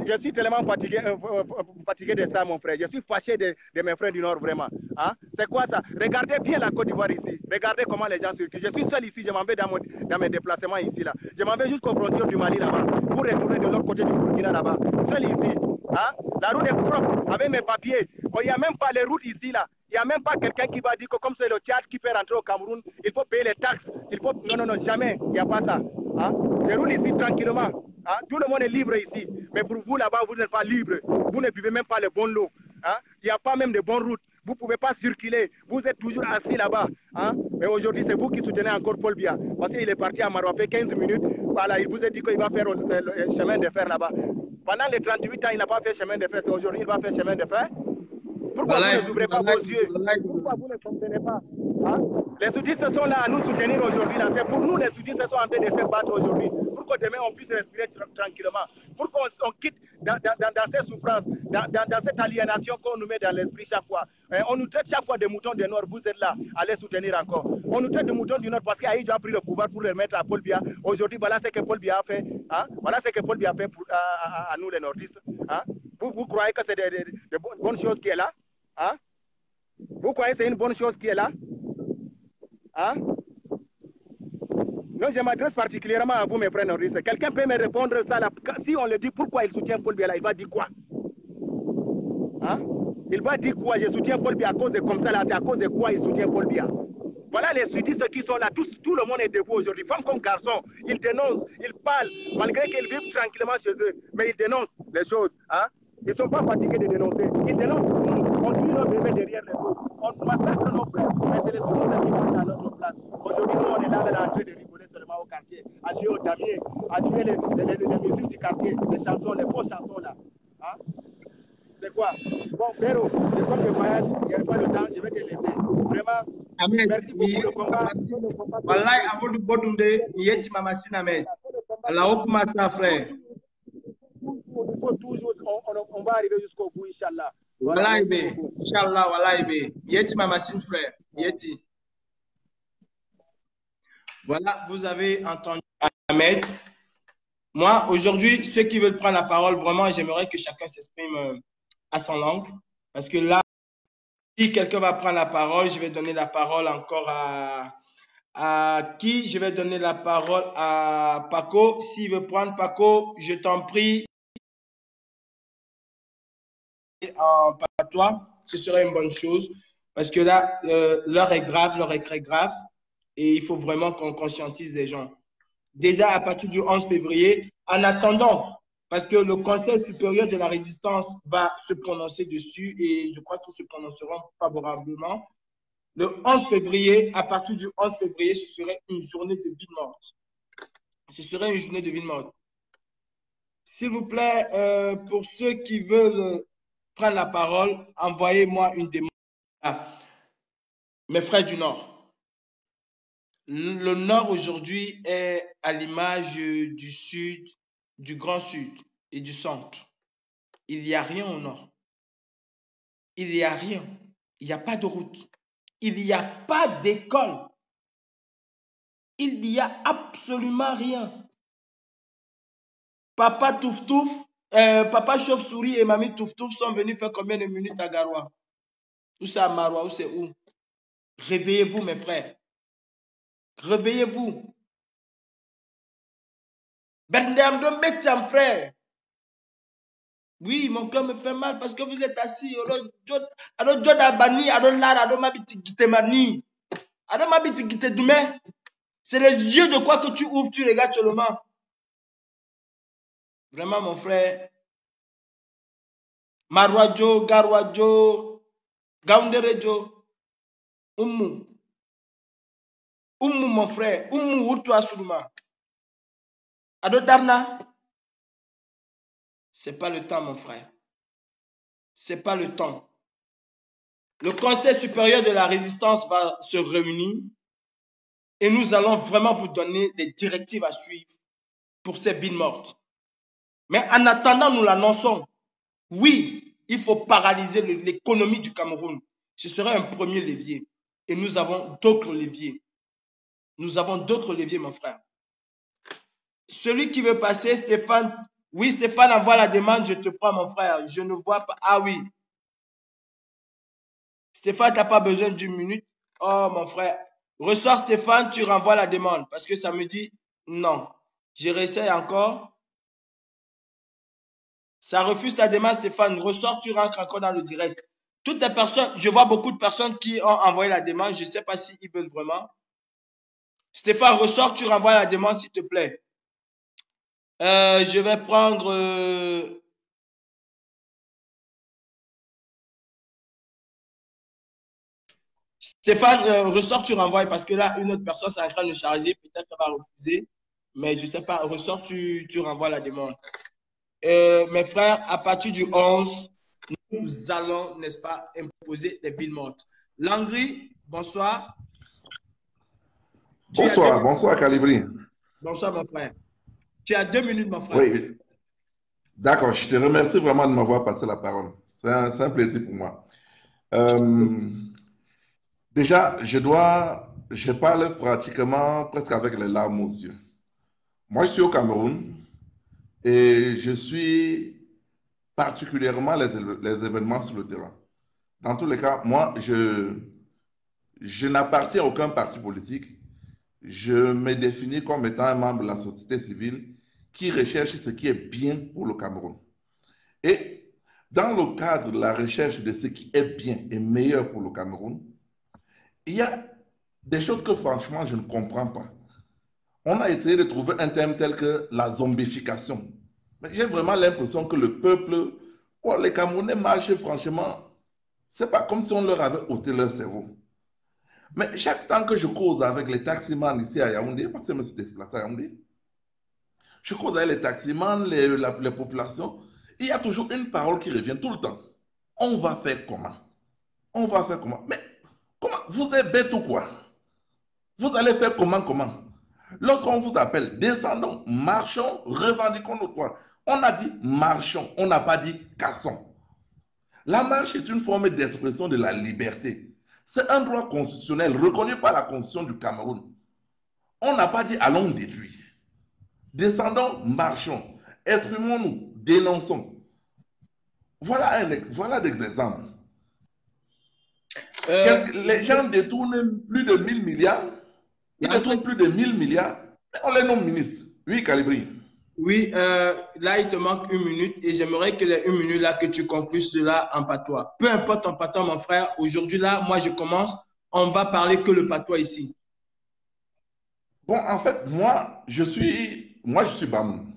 Je suis tellement fatigué de ça, mon frère. Je suis fâché de mes frères du Nord, vraiment. Hein? C'est quoi ça? Regardez bien la Côte d'Ivoire ici. Regardez comment les gens circulent. Je suis seul ici, je m'en vais dans mes déplacements ici. Là. Je m'en vais jusqu'aux frontières du Mali là-bas, pour retourner de l'autre côté du Burkina là-bas. Seul ici. Hein? La route est propre, avec mes papiers. Il n'y a même pas les routes ici là. Il n'y a même pas quelqu'un qui va dire que comme c'est le Tchad qui peut rentrer au Cameroun, il faut payer les taxes. Il faut... Non, jamais. Il n'y a pas ça. Hein? Je roule ici tranquillement. Hein? Tout le monde est libre ici. Mais pour vous là-bas, vous n'êtes pas libre. Vous ne buvez même pas le bon lot. Hein? Il n'y a pas même de bonnes routes. Vous ne pouvez pas circuler. Vous êtes toujours assis là-bas. Hein? Mais aujourd'hui, c'est vous qui soutenez encore Paul Biya. Parce qu'il est parti à Maroc, 15 minutes. Voilà, il vous a dit qu'il va faire le chemin de fer là-bas. Pendant les 38 ans, il n'a pas fait chemin de fer. C'est aujourd'hui qu'il va faire chemin de fer. Pourquoi vous ne ouvrez pas vos yeux? Pourquoi vous ne comprenez pas? Hein? Les soudistes sont là à nous soutenir aujourd'hui. C'est pour nous, les soudistes sont en train de se battre aujourd'hui. Pour que demain, on puisse respirer tranquillement. Pour qu'on quitte dans ces souffrances, dans cette aliénation qu'on nous met dans l'esprit chaque fois. On nous traite chaque fois de moutons du Nord. Vous êtes là, allez soutenir encore. On nous traite de moutons du Nord parce qu'Aïdjo a pris le pouvoir pour le remettre à Paul Biya. Aujourd'hui, voilà ce que Paul Biya a fait. Hein? Voilà ce que Paul Biya a fait à nous, les nordistes. Hein? Vous croyez que c'est de bonnes choses qui est là? Hein? Vous croyez que c'est une bonne chose qui est là? Hein? Non, je m'adresse particulièrement à vous, mes frères nordistes. Quelqu'un peut me répondre ça là? Si on le dit pourquoi il soutient Paul Biya là, il va dire quoi? Hein? Il va dire quoi? Je soutiens Paul Biya à cause de comme ça là, c'est à cause de quoi il soutient Paul Biya? Voilà les sudistes qui sont là, tout le monde est debout aujourd'hui, femmes comme garçons, ils dénoncent, ils parlent, malgré qu'ils vivent tranquillement chez eux, mais ils dénoncent les choses. Hein? Ils ne sont pas fatigués de dénoncer, ils dénoncent pour nous, on tue nos bébés derrière les dos, on massacre nos frères, mais c'est les sudistes qui sont à notre place. Aujourd'hui, nous on est là en train de rigoler seulement au quartier, à jouer au damier, à jouer les musiques du quartier, les chansons, les fausses chansons là. Hein? C'est quoi? Bon, Péro, je crois que le voyage, il n'y a pas le temps, je vais te laisser. Vraiment, Amen. merci beaucoup le combat. Wallahi, avant de botunde, yeti mama Ahmed. Allah okuma sa frère. Il faut toujours, on va arriver jusqu'au bout, Inch'Allah. Wallahi be, Inch'Allah, wallahi be. Yeti mama frère, yeti. Voilà, vous avez entendu Ahmed. Moi, aujourd'hui, ceux qui veulent prendre la parole, vraiment, j'aimerais que chacun s'exprime à son langue. Parce que là, si quelqu'un va prendre la parole, je vais donner la parole encore à À qui je vais donner la parole? À Paco. S'il veut prendre Paco, je t'en prie, en patois, ce serait une bonne chose. Parce que là, l'heure est grave, l'heure est très grave. Et il faut vraiment qu'on conscientise les gens. Déjà à partir du 11 février, en attendant, parce que le Conseil supérieur de la résistance va se prononcer dessus et je crois qu'ils se prononceront favorablement. Le 11 février, à partir du 11 février, ce serait une journée de vie morte. Ce serait une journée de vie morte. S'il vous plaît, pour ceux qui veulent prendre la parole, envoyez-moi une demande. Ah, mes frères du Nord. Le Nord aujourd'hui est à l'image du Sud, du Grand Sud et du Centre. Il n'y a rien au Nord. Il n'y a rien. Il n'y a pas de route. Il n'y a pas d'école. Il n'y a absolument rien. Papa Touf-Touf, Papa Chauve-Souris et Mamie Touf-Touf sont venus faire combien de minutes à Garoua? Où c'est à Maroua? Où c'est où? Réveillez-vous, mes frères. Réveillez-vous. Bendem Métiam, frère. Oui, mon cœur me fait mal parce que vous êtes assis. Alors, Jodabani, alors Lara, alors Mabiti Gitemani. Alors Mabiti Gitedume. C'est les yeux de quoi que tu ouvres, tu regardes seulement. Vraiment, mon frère. Marwajo, Garwajo, Gaunderejo, Oumu. Oumu, mon frère. Oumu, Outu Asuluma. Ado Darna. C'est pas le temps, mon frère. C'est pas le temps. Le Conseil supérieur de la résistance va se réunir et nous allons vraiment vous donner des directives à suivre pour ces villes mortes. Mais en attendant, nous l'annonçons. Oui, il faut paralyser l'économie du Cameroun. Ce serait un premier levier. Et nous avons d'autres leviers. Nous avons d'autres leviers, mon frère. Celui qui veut passer, Stéphane. Oui, Stéphane, envoie la demande, je te prends, mon frère. Je ne vois pas. Ah oui. Stéphane, tu n'as pas besoin d'une minute. Oh, mon frère. Ressors, Stéphane, tu renvoies la demande. Parce que ça me dit non. Je réessaye encore. Ça refuse ta demande, Stéphane. Ressors, tu rentres encore dans le direct. Toutes les personnes, je vois beaucoup de personnes qui ont envoyé la demande. Je ne sais pas s'ils veulent vraiment. Stéphane, ressors, tu renvoies la demande, s'il te plaît. Je vais prendre... Stéphane, ressors, tu renvoies parce que là, une autre personne est en train de charger. Peut-être qu'elle va refuser. Mais je ne sais pas. Ressors, tu renvoies la demande. Mes frères, à partir du 11, nous allons, n'est-ce pas, imposer des villes mortes. Langry, bonsoir. Bonsoir, bonsoir Calibri. Bonsoir, mon frère. Tu as 2 minutes, mon frère. Oui, d'accord, je te remercie vraiment de m'avoir passé la parole. C'est un plaisir pour moi. Déjà, je parle pratiquement presque avec les larmes aux yeux. Moi, je suis au Cameroun et je suis particulièrement les événements sur le terrain. Dans tous les cas, moi, je n'appartiens à aucun parti politique. Je me définis comme étant un membre de la société civile qui recherche ce qui est bien pour le Cameroun. Et dans le cadre de la recherche de ce qui est bien et meilleur pour le Cameroun, il y a des choses que franchement je ne comprends pas. On a essayé de trouver un terme tel que la zombification. Mais j'ai vraiment l'impression que le peuple, oh, les Camerounais marchent franchement, c'est pas comme si on leur avait ôté leur cerveau. Mais chaque temps que je cause avec les taximans ici à Yaoundé, parce que je me suis déplacé à Yaoundé, je cause avec les taximans, les populations, il y a toujours une parole qui revient tout le temps. On va faire comment? On va faire comment? Mais comment? Vous êtes bête ou quoi? Vous allez faire comment? Lorsqu'on vous appelle, descendons, marchons, revendiquons nos droits. On a dit marchons, on n'a pas dit cassons. La marche est une forme d'expression de la liberté. C'est un droit constitutionnel reconnu par la Constitution du Cameroun. On n'a pas dit allons détruire. Descendons, marchons, exprimons-nous, dénonçons. Voilà des exemples. Les gens détournent plus de 1000 milliards Ils détournent plus de 1000 milliards. On les nomme ministres. Oui, Calibri. Oui, là, il te manque 1 minute et j'aimerais que les 1 minute là, que tu conclues cela en patois. Peu importe en patois, mon frère. Aujourd'hui, là, moi, je commence. On va parler que le patois ici. Bon, en fait, moi, je suis Bamoun.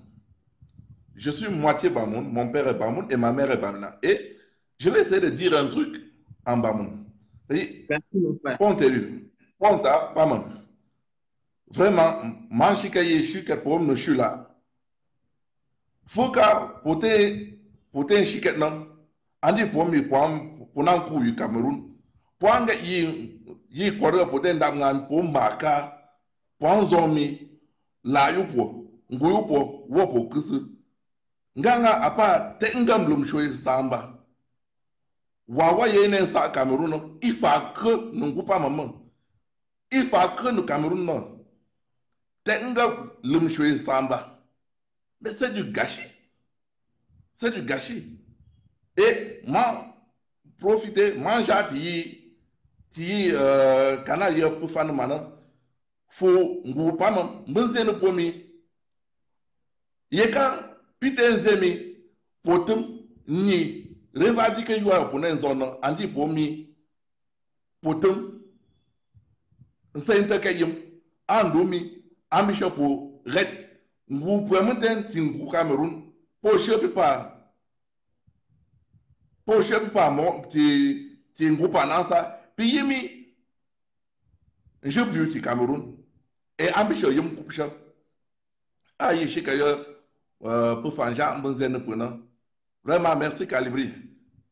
Je suis moitié Bamoun. Mon père est Bamoun et ma mère est Bamina. Et je vais essayer de dire un truc en Bamoun. Merci, mon frère. Ponte-lui. Ponta, Bamoun. Vraiment, manchika yeshi ket pom no shula. Foka pote shiket non. Andi pom mi pom ponan ku yu Cameroun. Poanga yi kwara pote ndam ngan pom maka. Pon zomi la yu po. Nguyu po wopo kusu. Nganga apa te ngam lum shwe samba. Wawa yene sa Cameroun ifa ke nungupa mama. Ifa ke no Cameroun non. Tenga Lumshwe Samba. Mais c'est du gâchis. C'est du gâchis. Et moi, profiter, manger, canal pour faire mana. Faut ngoupama, mbenzene pomi. Yeka, pite zemi, potum, ni, revadi ke yuwa oponen zona, andi pomi, potum, nsente ke yim, andomi, amisho po, ret, vous pouvez monter au Cameroun pour chercher pas mon petit groupe en ça puis yemi je plus au Cameroun et ambition yem coupe ça ah yéchi que pour faire vraiment merci Calibri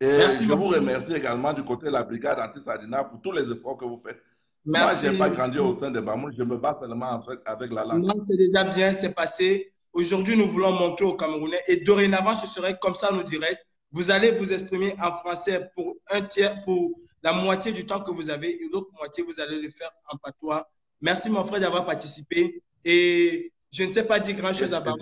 et Merci, je mon vous frère. remercie également du côté de la brigade anti-Sadina pour tous les efforts que vous faites. Merci. Moi, je n'ai pas grandi au sein de Bamoun, je me bats seulement avec la langue. Non, c'est déjà bien, c'est passé. Aujourd'hui, nous voulons montrer aux Camerounais et dorénavant, ce serait comme ça nos directs. Vous allez vous exprimer en français pour un tiers, pour la moitié du temps que vous avez et l'autre moitié, vous allez le faire en patois. Merci, mon frère, d'avoir participé. Et je ne sais pas dire grand-chose à Bamou.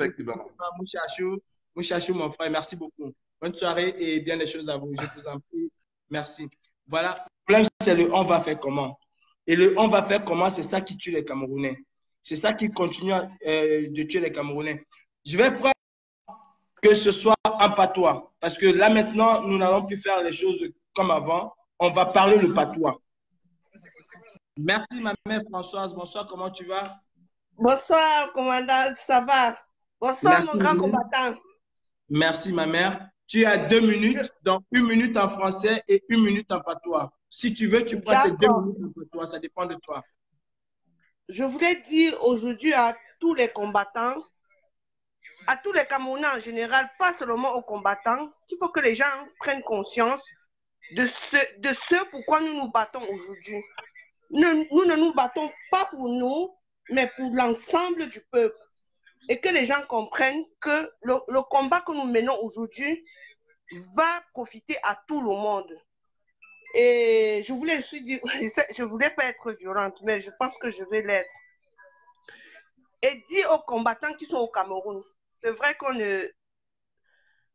Mouchachou, mon frère, merci beaucoup. Bonne soirée et bien des choses à vous. Je vous en prie. Merci. Voilà. Le problème, c'est le on va faire comment. Et le on va faire comment, c'est ça qui tue les Camerounais. C'est ça qui continue de tuer les Camerounais. Je vais prendre que ce soit en patois. Parce que là, maintenant, nous n'allons plus faire les choses comme avant. On va parler le patois. Merci, ma mère Françoise. Bonsoir, comment tu vas? Bonsoir, commandant, ça va? Bonsoir, merci, mon grand combattant. Merci, ma mère. Tu as 2 minutes, donc 1 minute en français et 1 minute en patois. Si tu veux, tu prends tes 2 minutes en patois. Ça dépend de toi. Je voulais dire aujourd'hui à tous les combattants, à tous les Camerounais en général, pas seulement aux combattants, qu'il faut que les gens prennent conscience de ce pourquoi nous nous battons aujourd'hui. Nous ne nous battons pas pour nous, mais pour l'ensemble du peuple. Et que les gens comprennent que le combat que nous menons aujourd'hui va profiter à tout le monde. Et je voulais pas être violente, mais je pense que je vais l'être. Et dire aux combattants qui sont au Cameroun, c'est vrai qu'on ne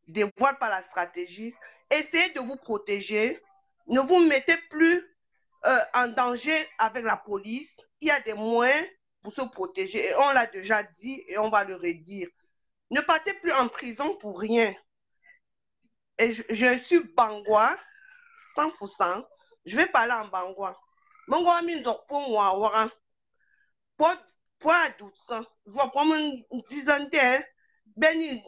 dévoile pas la stratégie. Essayez de vous protéger. Ne vous mettez plus en danger avec la police. Il y a des moyens pour se protéger. Et on l'a déjà dit et on va le redire. Ne partez plus en prison pour rien. Et je suis Bangois, 100%. Je vais parler en Bangois. Bangois, pour adultes, je vais prendre une dizaine de beni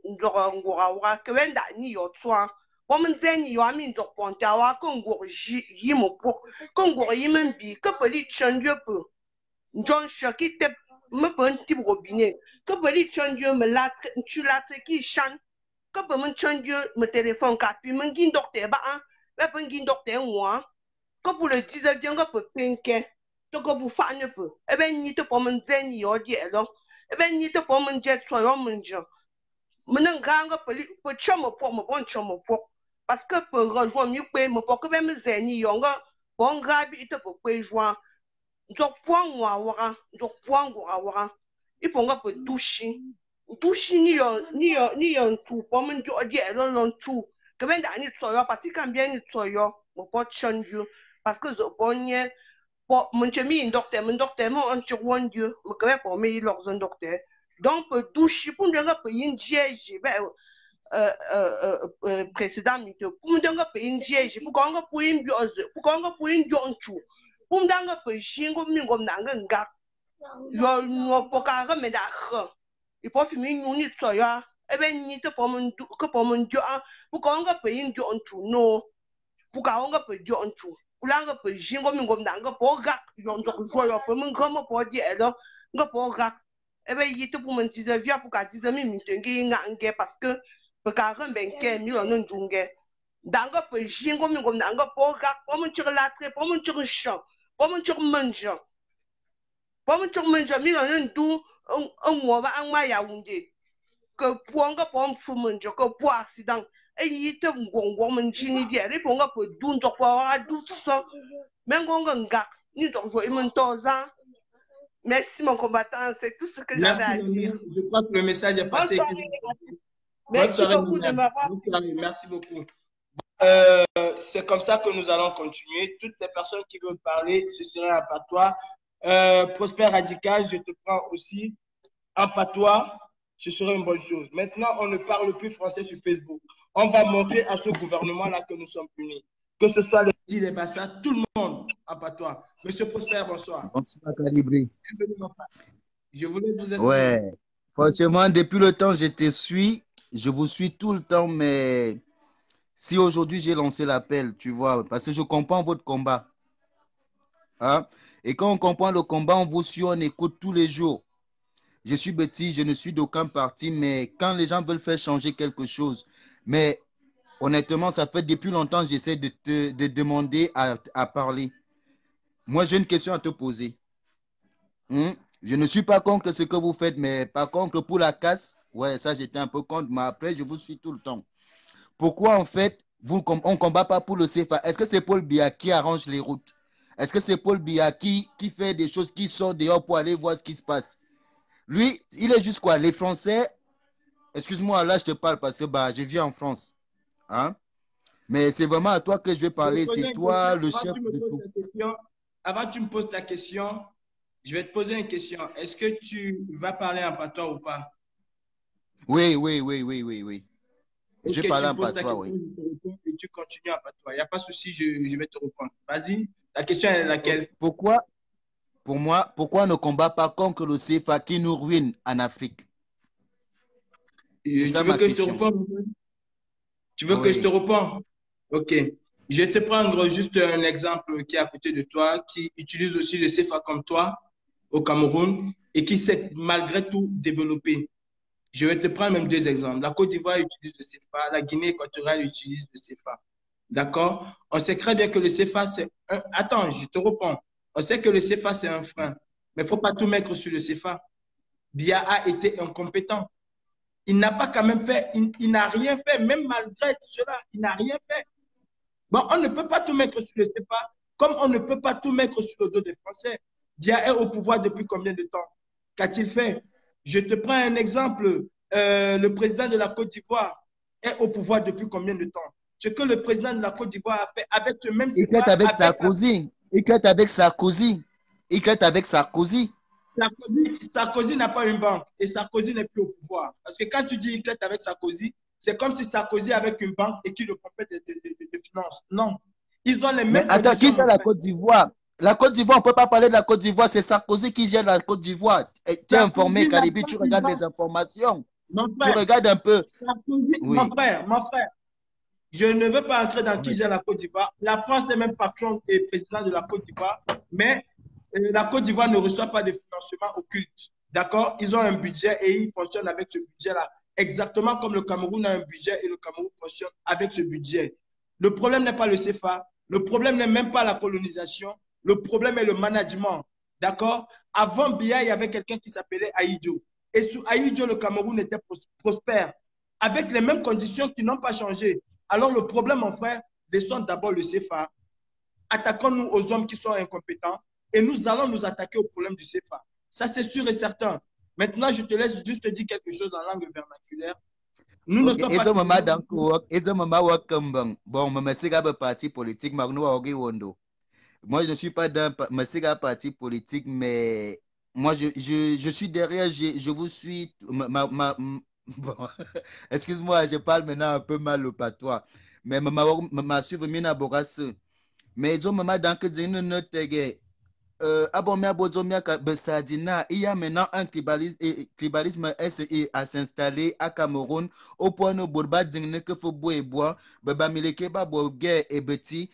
ngora que wenda ni yo twa women zeni yo ami ndok ponta wa ko ngor yi mo po ko ngor yi men bi que peli chandieu peu John Shaki te me bon ti robinet que peli chandieu me la tu la qui chan que pe mon chandieu me téléphone ka puis men gin docteur ba an be pen gin docteur moi que pour le 10 bien que pe penke to ko bu fa ne peu e ben ni te po men zeni yo di elo e ben ni te po men jet so yo men jo men ganga peli pe chamo po mo bon chamo po parce que pour rejoindre mieux que me pour que même zeni yonga bon gabi ite pour que joint donc point wara donc point wara il faut nga peut toucher ni yon tout pour me dire elo tout que ben da ni so yo parce que quand bien ni so yo mo po chanju parce que zo bonye mon chemi un docteur mon un chouan Dieu me quand pour me leurs un docteur donc douche pour nous pas une j'ai précédent mito pour nous pas une j'ai pour qu'on pour une biose pour qu'on pour une jonchu pour nous pas jingo mingo nanga yo no pokara me da kho il faut finir nous ni soya e ben ni te pour mon que pour mon Dieu pour qu'on pas une jonchu no pour qu'on pas jonchu ulanga pe jingo mingo nanga poga yonzo joyo pe mun gomo po di elo nga poga ebe yito pour mon tise via pour ka tise mi mitenge nga nge parce que pe ka ren ben ke mi lo non junge danga pe jingo mingo nanga poga po mun tire latre po mun tire champ po mun tire manja mi lo non du un mo ba an ma ya wunde que puanga pom fumunjo que po accident et yite ngongwo mnjini dia riponga po dunzo po adu so mengonga nga ni donc je m'entoza. Merci mon combattant, c'est tout ce que j'avais à dire. Je crois que le message est passé. Merci beaucoup de m'avoir. Merci beaucoup. C'est comme ça que nous allons continuer. Toutes les personnes qui veulent parler, ce serait un patois. Prosper Radical, je te prends aussi en patois. Ce serait une bonne chose. Maintenant, on ne parle plus français sur Facebook. On va montrer à ce gouvernement-là que nous sommes unis. Que ce soit les Dji, les Bassa, tout le monde en patois. Monsieur Prosper, bonsoir. Bonsoir, Calibré. Je voulais vous expliquer. Ouais, franchement, depuis le temps, je te suis. Je vous suis tout le temps, mais si aujourd'hui j'ai lancé l'appel, tu vois, parce que je comprends votre combat. Hein? Et quand on comprend le combat, on vous suit, on écoute tous les jours. Je suis petit, je ne suis d'aucun parti, mais quand les gens veulent faire changer quelque chose, mais honnêtement, ça fait depuis longtemps que j'essaie de te demander à parler. Moi, j'ai une question à te poser. Je ne suis pas contre ce que vous faites, mais par contre, pour la casse, ouais, ça, j'étais un peu contre, mais après, je vous suis tout le temps. Pourquoi, en fait, on ne combat pas pour le CFA? Est-ce que c'est Paul Biya qui arrange les routes? Est-ce que c'est Paul Biya qui fait des choses, qui sort dehors pour aller voir ce qui se passe? Lui, il est juste quoi? Les Français, excuse-moi, là, je te parle parce que bah, je vis en France. Hein? Mais c'est vraiment à toi que je vais parler. C'est toi le chef de tout. Avant que tu me poses ta question, je vais te poser une question. Est-ce que tu vas parler en patois ou pas? Oui. Je vais parler en patois, oui. Et tu continues en patois. Il n'y a pas de souci, je vais te répondre. Vas-y, la question est laquelle? Pourquoi on ne combat pas contre le CFA qui nous ruine en Afrique? Tu veux que je te réponde? Tu veux que je te réponde? Ok. Je vais te prendre juste un exemple qui est à côté de toi, qui utilise aussi le CFA comme toi au Cameroun et qui s'est malgré tout développé. Je vais te prendre même deux exemples. La Côte d'Ivoire utilise le CFA, la Guinée équatoriale utilise le CFA. D'accord? On sait très bien que le CFA, c'est un... Attends, je te réponds. On sait que le CFA, c'est un frein. Mais il ne faut pas tout mettre sur le CFA. Biya a été incompétent. Il n'a pas quand même fait, il n'a rien fait, même malgré cela, il n'a rien fait. Bon, on ne peut pas tout mettre sur le CFA, comme on ne peut pas tout mettre sur le dos des Français. Biya est au pouvoir depuis combien de temps? Qu'a-t-il fait? Je te prends un exemple. Le président de la Côte d'Ivoire est au pouvoir depuis combien de temps? Ce que le président de la Côte d'Ivoire a fait avec le même... Il traite avec Sarkozy. Il traite avec Sarkozy. Il traite avec Sarkozy. Sarkozy n'a pas une banque et Sarkozy n'est plus au pouvoir. Parce que quand tu dis qu'il traite avec Sarkozy, c'est comme si Sarkozy avait une banque et qu'il le complète de finances. Non. Ils ont les mêmes... Mais attends, qui gère la Côte d'Ivoire? La Côte d'Ivoire, on ne peut pas parler de la Côte d'Ivoire, c'est Sarkozy qui gère la Côte d'Ivoire. Tu es informé, Kalibi, tu regardes les informations. Tu regardes un peu. Sarkozy, oui. Mon frère, je ne veux pas entrer dans qui gère la Côte d'Ivoire. La France est même patron et président de la Côte d'Ivoire, mais la Côte d'Ivoire ne reçoit pas de financement occulte. D'accord? Ils ont un budget et ils fonctionnent avec ce budget-là. Exactement comme le Cameroun a un budget et le Cameroun fonctionne avec ce budget. Le problème n'est pas le CFA. Le problème n'est même pas la colonisation. Le problème est le management. D'accord? Avant Biya, il y avait quelqu'un qui s'appelait Ahidjo. Et sous Ahidjo, le Cameroun était prospère. Avec les mêmes conditions qui n'ont pas changé. Alors le problème, mon frère, laissons d'abord le CFA. Attaquons-nous aux hommes qui sont incompétents. Et nous allons nous attaquer au problème du CFA. Ça, c'est sûr et certain. Maintenant, je te laisse juste te dire quelque chose en langue vernaculaire. Nous ne sommes pas... Bon, je suis parti politique, Moi, je ne suis pas d'un parti politique, mais moi, je suis derrière, je vous suis. Bon, excuse-moi, je parle maintenant un peu mal le patois. Mais ma suivre mina boras. Mais ils ont maman dans que d'une note Abomia Bozomia Bessadina, il y a maintenant un tribalisme à s'installer à Cameroun au point où Bourba Dine que faut boire et boire, Baba Milekeba Boguer et Betty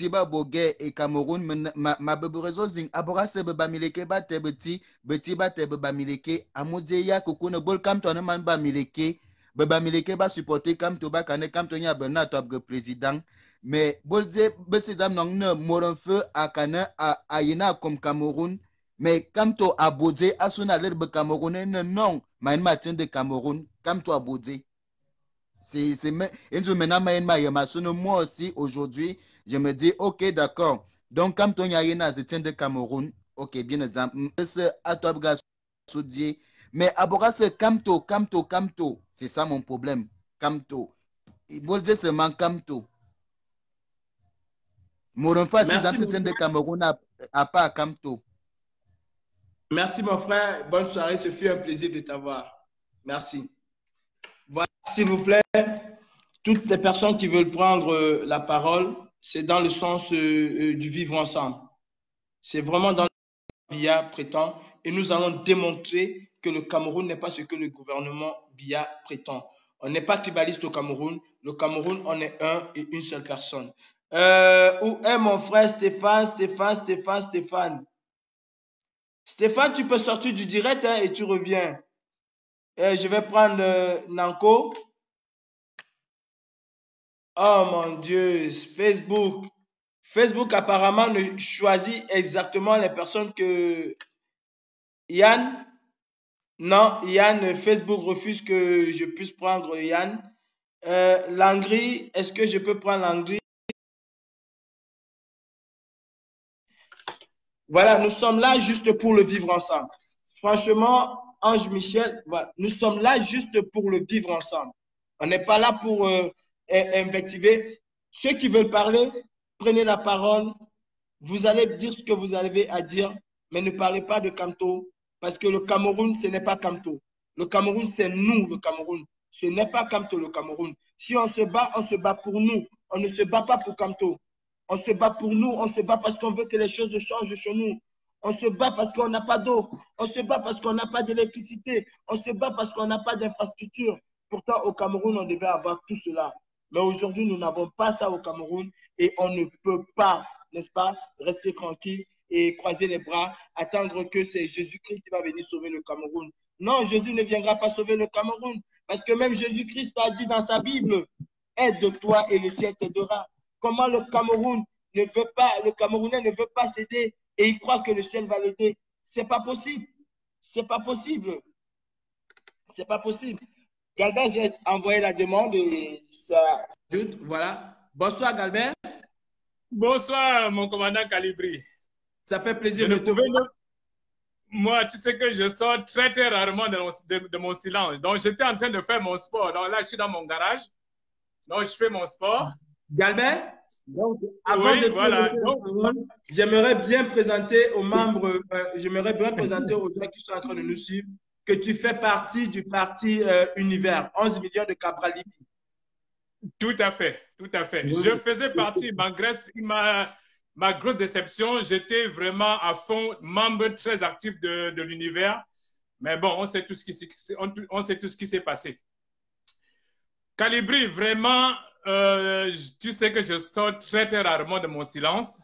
Ba Boguer et Cameroun, ma beberezo zing, Abora se Baba Milekeba te Betty Ba te Baba Mileke, Amouzeya Kokune Bol Kam to man ba Mileke, Baba Milekeba supporter Kam to Bakane Kam to Nya Bernard Top président. Mais bolze besizam nong ne moronfeu akana a yena comme Cameroun mais comme to abodze asuna l'herbe camerounais non main matin de Cameroun comme to abodze c'est maintenant moi aussi aujourd'hui je me dis ok d'accord donc comme to yena zetien de Cameroun ok bien exemple ce atobga soudier mais abora ce kamto c'est ça mon problème kamto bolze seulement kamto Merci, mon de frère. Cameroun à pas Kamto. Merci, mon frère. Bonne soirée. Ce fut un plaisir de t'avoir. Merci. Voilà, s'il vous plaît, toutes les personnes qui veulent prendre la parole, c'est dans le sens du vivre ensemble. C'est vraiment dans le Biya prétend. Et nous allons démontrer que le Cameroun n'est pas ce que le gouvernement Biya prétend. On n'est pas tribaliste au Cameroun. Le Cameroun, on est un et une seule personne. Où est mon frère Stéphane? Stéphane, tu peux sortir du direct hein, et tu reviens. Je vais prendre Nanko. Oh mon Dieu, Facebook. Facebook apparemment ne choisit exactement les personnes que Yann. Non, Yann, Facebook refuse que je puisse prendre Yann. Langry, est-ce que je peux prendre Langry? Voilà, nous sommes là juste pour le vivre ensemble. Franchement, Ange Michel, voilà, nous sommes là juste pour le vivre ensemble. On n'est pas là pour invectiver. Ceux qui veulent parler, prenez la parole. Vous allez dire ce que vous avez à dire, mais ne parlez pas de Kamto, parce que le Cameroun, ce n'est pas Kamto. Le Cameroun, c'est nous, le Cameroun. Ce n'est pas Kamto, le Cameroun. Si on se bat pour nous. On ne se bat pas pour Kamto. On se bat pour nous, on se bat parce qu'on veut que les choses changent chez nous. On se bat parce qu'on n'a pas d'eau. On se bat parce qu'on n'a pas d'électricité. On se bat parce qu'on n'a pas d'infrastructure. Pourtant, au Cameroun, on devait avoir tout cela. Mais aujourd'hui, nous n'avons pas ça au Cameroun et on ne peut pas, n'est-ce pas, rester tranquille et croiser les bras, attendre que c'est Jésus-Christ qui va venir sauver le Cameroun. Non, Jésus ne viendra pas sauver le Cameroun parce que même Jésus-Christ a dit dans sa Bible, aide-toi et le ciel t'aidera. Comment le Cameroun ne veut pas, le Camerounais ne veut pas céder et il croit que le ciel va l'aider. C'est pas possible. C'est pas possible. C'est pas possible. Galbert, j'ai envoyé la demande et ça ajoute. Voilà. Bonsoir, Galbert. Bonsoir, mon commandant Calibri. Ça fait plaisir de te voir. Moi, tu sais que je sors très, très rarement de mon silence. Donc, j'étais en train de faire mon sport. Donc là, je suis dans mon garage. Donc, je fais mon sport. Galbert, donc, avant oui, de voilà. j'aimerais bien présenter aux membres, j'aimerais bien présenter aux gens qui sont en train de nous suivre que tu fais partie du parti Univers, 11 millions de Cabral Libye. Tout à fait, tout à fait. Oui. Je faisais partie, ma grosse déception, j'étais vraiment à fond, membre très actif de l'Univers. Mais bon, on sait tout ce qui s'est passé. Calibri, vraiment, tu sais que je sors très, très rarement de mon silence.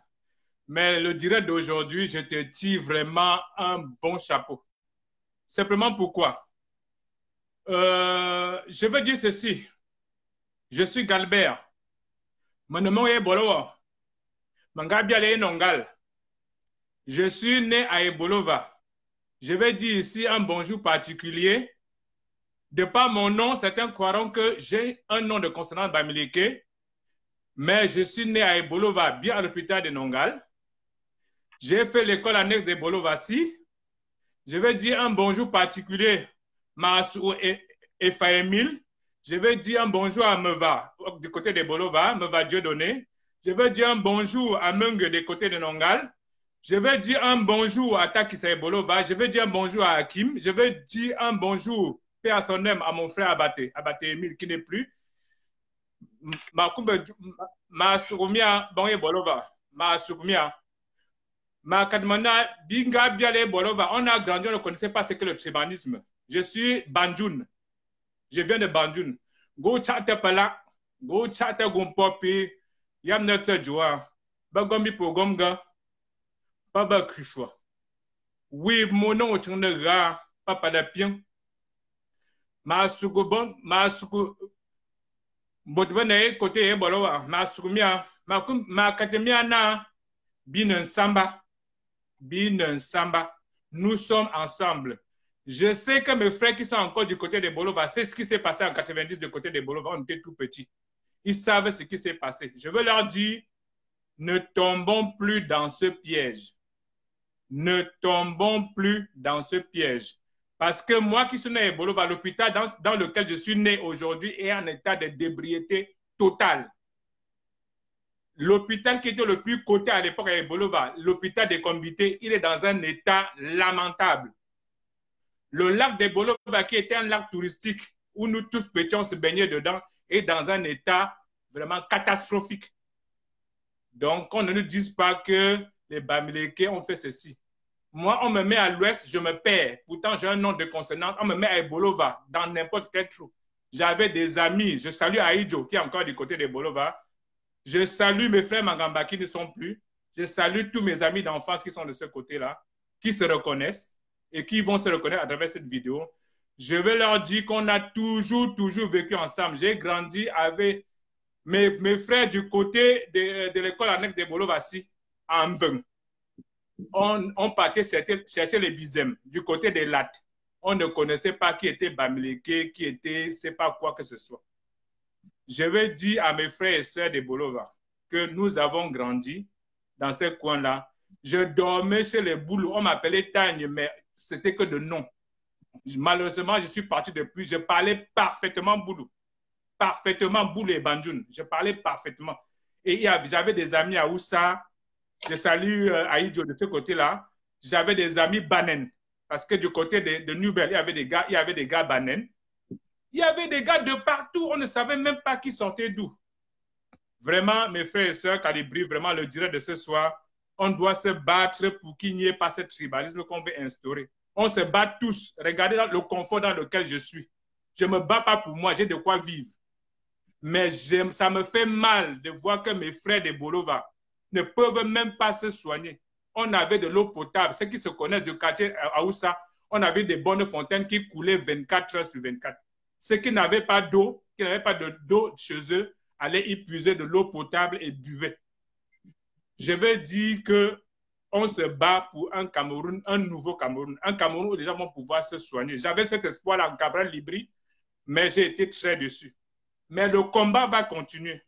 Mais le direct d'aujourd'hui, je te tire vraiment un bon chapeau. Simplement pourquoi? Je veux dire ceci. Je suis Galbert. Mon nom est Bolova. Je suis né à Ebolova. Je vais dire ici un bonjour particulier. De par mon nom, certains croiront que j'ai un nom de consonance bamileke, mais je suis né à Ebolova, bien à l'hôpital de Nongal. J'ai fait l'école annexe d'Ebolovasi. Je vais dire un bonjour particulier Maasou et Faemil. Je vais dire un bonjour à Meva, du côté d'Ebolova, Meva Dieudonné. Je veux dire un bonjour à Mung des côtés de Nongal. Je veux dire un bonjour à Takisa Bolova. Je veux dire un bonjour à Hakim. Je veux dire un bonjour, paix à son âme, à mon frère Abaté Emile qui n'est plus. Ma Surumia, Bangé Bolova. Ma Surumia. Ma Kadmana, Binga Biale Bolova. On a grandi, on ne connaissait pas ce que le tribalisme. Je suis Banjoun. Je viens de Banjoun. Go Chata Pala, Go Chata Gumpopi, Yam Nata Joa, Bagombi Pogomga. Papa Kushwa. Oui, mon nom est un gars, papa d'apien. Ma sugobon, ma sugu. Botbane côté Bolowa, ma sugumia, ma katemia na, bin samba. Bin samba. Nous sommes ensemble. Je sais que mes frères qui sont encore du côté de Bolova, c'est ce qui s'est passé en 90 du côté de Bolova, on était tout petits. Ils savent ce qui s'est passé. Je veux leur dire, ne tombons plus dans ce piège. Ne tombons plus dans ce piège. Parce que moi qui suis né à Bolova, l'hôpital dans lequel je suis né aujourd'hui est en état de d'ébriété totale. L'hôpital qui était le plus coté à l'époque à Bolova, l'hôpital des Combité, il est dans un état lamentable. Le lac de Bolova, qui était un lac touristique où nous tous pouvions se baigner dedans, est dans un état vraiment catastrophique. Donc, on ne nous dise pas que les Bamileke ont fait ceci. Moi, on me met à l'ouest, je me perds. Pourtant, j'ai un nom de consonance. On me met à Bolova, dans n'importe quel trou. J'avais des amis. Je salue Aïdjo, qui est encore du côté de Bolova. Je salue mes frères Mangamba qui ne sont plus. Je salue tous mes amis d'enfance qui sont de ce côté-là, qui se reconnaissent et qui vont se reconnaître à travers cette vidéo. Je vais leur dire qu'on a toujours vécu ensemble. J'ai grandi avec mes frères du côté de l'école annexe de Bolova-ci, à Mveng. On partait chercher les bisèmes du côté des lattes. On ne connaissait pas qui était Bamileke, qui était, c'est pas quoi que ce soit. Je vais dire à mes frères et sœurs de Bolova que nous avons grandi dans ce coin-là. Je dormais chez les Boulous. On m'appelait Tagne, mais c'était que de nom. Malheureusement, je suis parti depuis. Je parlais parfaitement Boulou. Parfaitement Boulou et Banjoun. Je parlais parfaitement. Et j'avais des amis à Oussa. Je salue Aïdjo de ce côté-là. J'avais des amis Banen. Parce que du côté de Nubel, il y avait des gars Banen. Il y avait des gars de partout. On ne savait même pas qui sortait d'où. Vraiment, mes frères et sœurs, Calibri, vraiment le direct de ce soir, on doit se battre pour qu'il n'y ait pas ce tribalisme qu'on veut instaurer. On se bat tous. Regardez le confort dans lequel je suis. Je ne me bats pas pour moi, j'ai de quoi vivre. Mais ça me fait mal de voir que mes frères de Bolova ne peuvent même pas se soigner. On avait de l'eau potable. Ceux qui se connaissent du quartier Aoussa, on avait des bonnes fontaines qui coulaient 24 heures sur 24. Ceux qui n'avaient pas d'eau, qui n'avaient pas d'eau chez eux, allaient y puiser de l'eau potable et buvaient. Je veux dire qu'on se bat pour un Cameroun, un nouveau Cameroun, un Cameroun où les gens vont pouvoir se soigner. J'avais cet espoir en Cabral Libri, mais j'ai été très déçu. Mais le combat va continuer.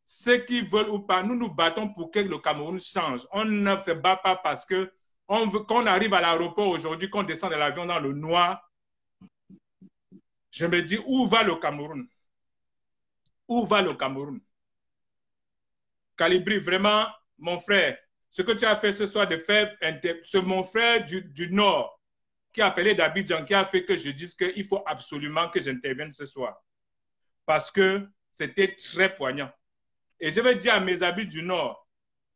Ceux qui veulent ou pas, nous nous battons pour que le Cameroun change. On ne se bat pas parce que qu'on arrive à l'aéroport aujourd'hui, qu'on descend de l'avion dans le noir. Je me dis, où va le Cameroun? Où va le Cameroun? Calibri, vraiment, mon frère, ce que tu as fait ce soir de faire, c'est mon frère du Nord qui a appelé d'Abidjan, qui a fait que je dise qu'il faut absolument que j'intervienne ce soir. Parce que c'était très poignant. Et je vais dire à mes amis du Nord,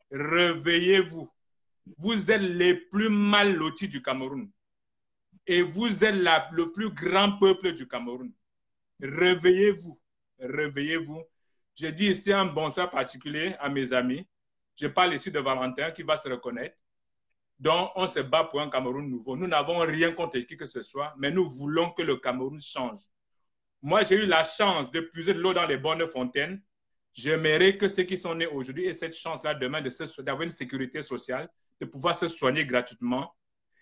réveillez-vous. Vous êtes les plus mal lotis du Cameroun. Et vous êtes le plus grand peuple du Cameroun. Réveillez-vous. Réveillez-vous. Je dis ici un bonsoir particulier à mes amis. Je parle ici de Valentin qui va se reconnaître. Donc, on se bat pour un Cameroun nouveau. Nous n'avons rien contre qui que ce soit, mais nous voulons que le Cameroun change. Moi, j'ai eu la chance de puiser de l'eau dans les bonnes fontaines. J'aimerais que ceux qui sont nés aujourd'hui aient cette chance-là demain d'avoir une sécurité sociale, de pouvoir se soigner gratuitement,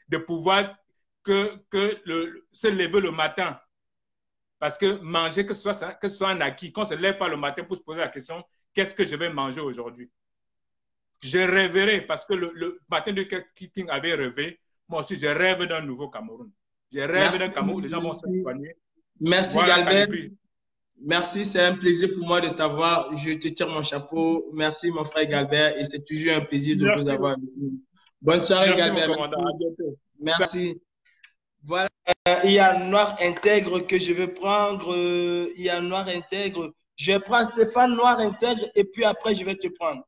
de pouvoir se lever le matin. Parce que manger, que ce soit un acquis, qu'on ne se lève pas le matin pour se poser la question, qu'est-ce que je vais manger aujourd'hui? Je rêverais, parce que le matin de King avait rêvé, moi aussi, je rêve d'un nouveau Cameroun. Je rêve d'un Cameroun où les gens vont se soigner. Merci, voilà, Galbert. Merci, c'est un plaisir pour moi de t'avoir. Je te tire mon chapeau. Merci, mon frère Galbert. Et c'est toujours un plaisir de vous avoir avec nous. Bonne soirée, Merci, Galbert. mon commandant. À bientôt. Merci. Voilà. Il y a Noir Intègre que je vais prendre. Il y a Noir Intègre. Je prends Stéphane Noir Intègre et puis après, je vais te prendre.